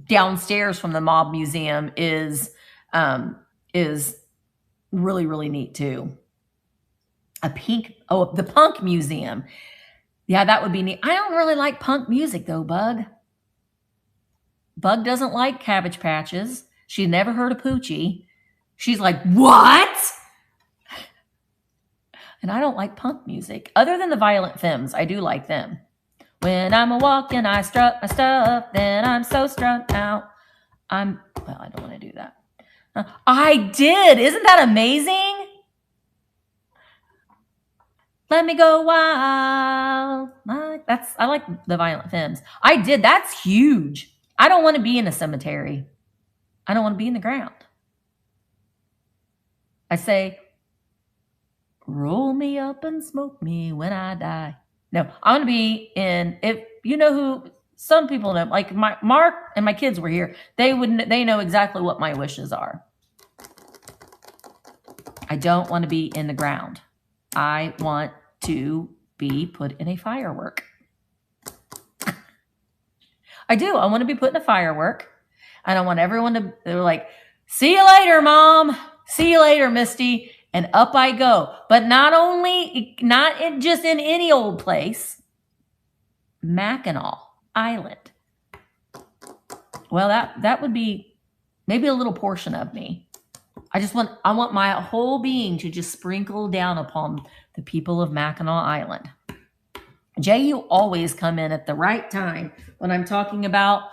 downstairs from the Mob Museum is really, really neat too. The Punk Museum. Yeah, that would be neat. I don't really like punk music though, Bug. Bug doesn't like Cabbage Patches. She's never heard of Poochie. She's like, what? And I don't like punk music. Other than the Violent Femmes, I do like them. When I'm a-walking, I strut my stuff, then I'm so strung out. I don't want to do that. I did. Isn't that amazing? Let me go wild. I like the Violent Femmes. I did. That's huge. I don't want to be in a cemetery. I don't want to be in the ground. I say, roll me up and smoke me when I die. No, I want to be in, if you know who, some people know, like Mark and my kids were here. They know exactly what my wishes are. I don't want to be in the ground. I want to be put in a firework. I do. I want to be put in a firework. And I want everyone to, they're like, see you later, Mom. See you later, Misty. And up I go. But not just in any old place. Mackinac Island. Well, that would be maybe a little portion of me. I want my whole being to just sprinkle down upon the people of Mackinac Island. Jay, you always come in at the right time when I'm talking about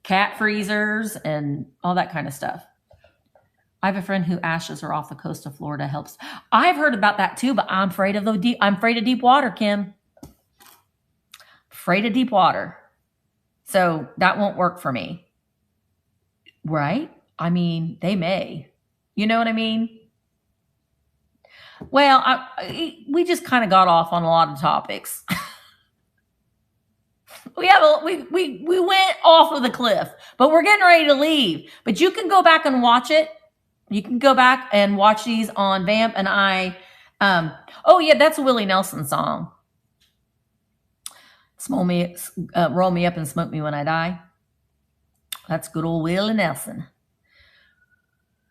cat freezers and all that kind of stuff. I have a friend who ashes are off the coast of Florida helps. I've heard about that too, but I'm afraid of deep water, Kim. Afraid of deep water. So that won't work for me. Right? I mean, they may. You know what I mean? Well, we just kind of got off on a lot of topics. We went off of the cliff, but we're getting ready to leave. But you can go back and watch it. You can go back and watch these on Vamp and I. Oh yeah, that's a Willie Nelson song. Roll me up and smoke me when I die. That's good old Willie Nelson.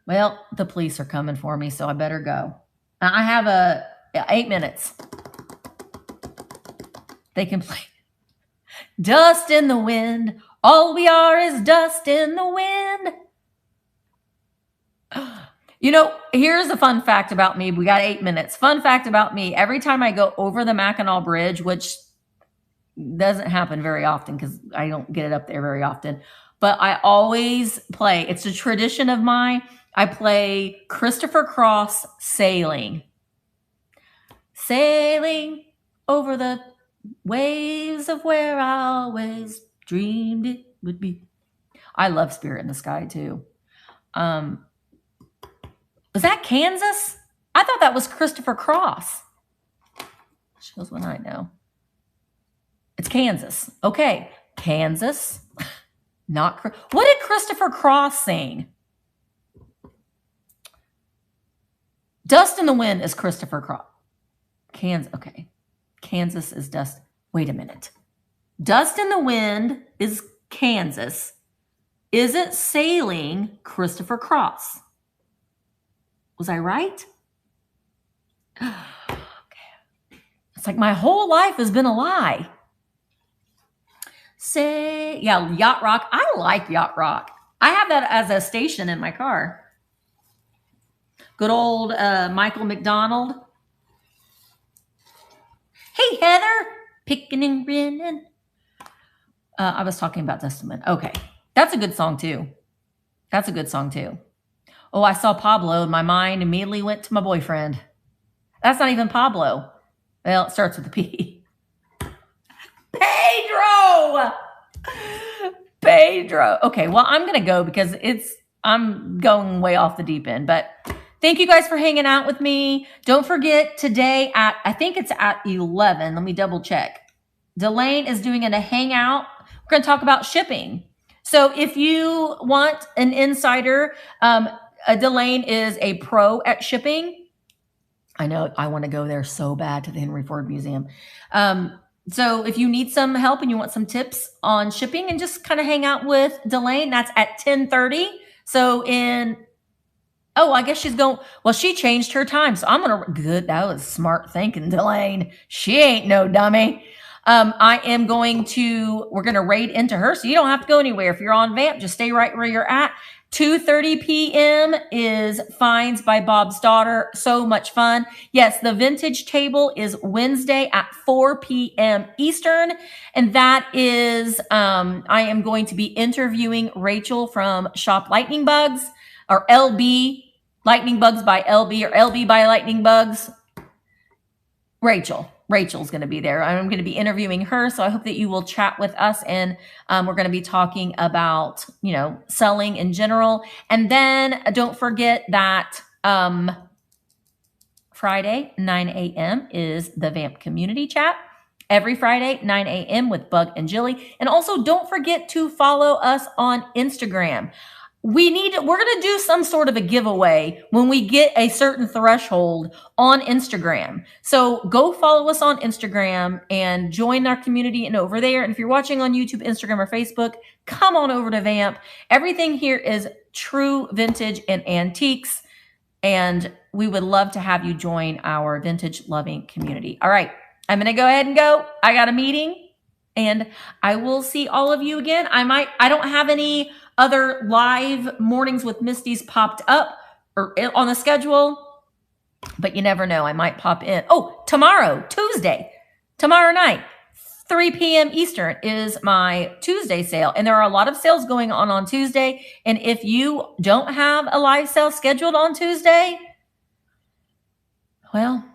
Well, the police are coming for me, so I better go. I have 8 minutes. They can play. Dust in the wind. All we are is dust in the wind. You know, here's a fun fact about me. We got 8 minutes. Fun fact about me. Every time I go over the Mackinac Bridge, which doesn't happen very often because I don't get it up there very often, but I always play. It's a tradition of mine. I play Christopher Cross Sailing. Sailing over the waves of where I always dreamed it would be. I love Spirit in the Sky too. Was that Kansas? I thought that was Christopher Cross. Shows what I know. It's Kansas. Okay, Kansas. Not what did Christopher Cross sing? Dust in the Wind is Christopher Cross. Kansas. Okay. Kansas is dust. Wait a minute. Dust in the Wind is Kansas. Isn't Sailing Christopher Cross? Was I right? Okay. It's like my whole life has been a lie. Yacht Rock. I like Yacht Rock. I have that as a station in my car. Good old Michael McDonald. Hey, Heather. Picking and grinning. I was talking about Testament. Okay. That's a good song, too. That's a good song, too. Oh, I saw Pablo, and my mind immediately went to my boyfriend. That's not even Pablo. Well, it starts with a P. Pedro. Okay, well, I'm going to go because I'm going way off the deep end. But thank you guys for hanging out with me. Don't forget today I think it's at 11. Let me double check. Delane is doing a hangout. We're going to talk about shipping. So if you want an insider, Delane is a pro at shipping. I know I want to go there so bad to the Henry Ford Museum. So if you need some help and you want some tips on shipping and just kind of hang out with Delane, that's at 10:30. So I guess she's going, well, she changed her time. So good. That was smart thinking, Delane. She ain't no dummy. We're going to raid into her. So you don't have to go anywhere. If you're on Vamp, just stay right where you're at. 2:30 p.m. is Finds by Bob's Daughter. So much fun. Yes, the vintage table is Wednesday at 4 p.m. Eastern. And that is, I am going to be interviewing Rachel from Shop Lightning Bugs, or LB, Lightning Bugs by LB, or LB by Lightning Bugs. Rachel's going to be there. I'm going to be interviewing her. So I hope that you will chat with us, and we're going to be talking about, selling in general. And then don't forget that Friday, 9 a.m. is the Vamp community chat. Every Friday, 9 a.m. with Bug and Jilly. And also don't forget to follow us on Instagram. we're going to do some sort of a giveaway when we get a certain threshold on Instagram. So go follow us on Instagram and join our community and over there. And if you're watching on YouTube, Instagram, or Facebook, come on over to Vamp. Everything here is true vintage and antiques. And we would love to have you join our vintage loving community. All right, I'm going to go ahead and go. I got a meeting and I will see all of you again. I don't have any other live mornings with Misty's popped up or on the schedule, but you never know. I might pop in. Oh, tomorrow, Tuesday, tomorrow night, 3 p.m. Eastern is my Tuesday sale. And there are a lot of sales going on Tuesday. And if you don't have a live sale scheduled on Tuesday, well,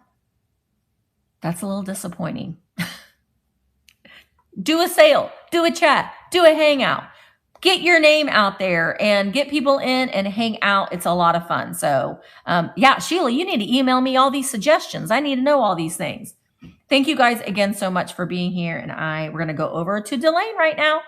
that's a little disappointing. Do a sale, do a chat, do a hangout. Get your name out there and get people in and hang out. It's a lot of fun. So yeah, Sheila, you need to email me all these suggestions. I need to know all these things. Thank you guys again so much for being here. And we're going to go over to Delane right now.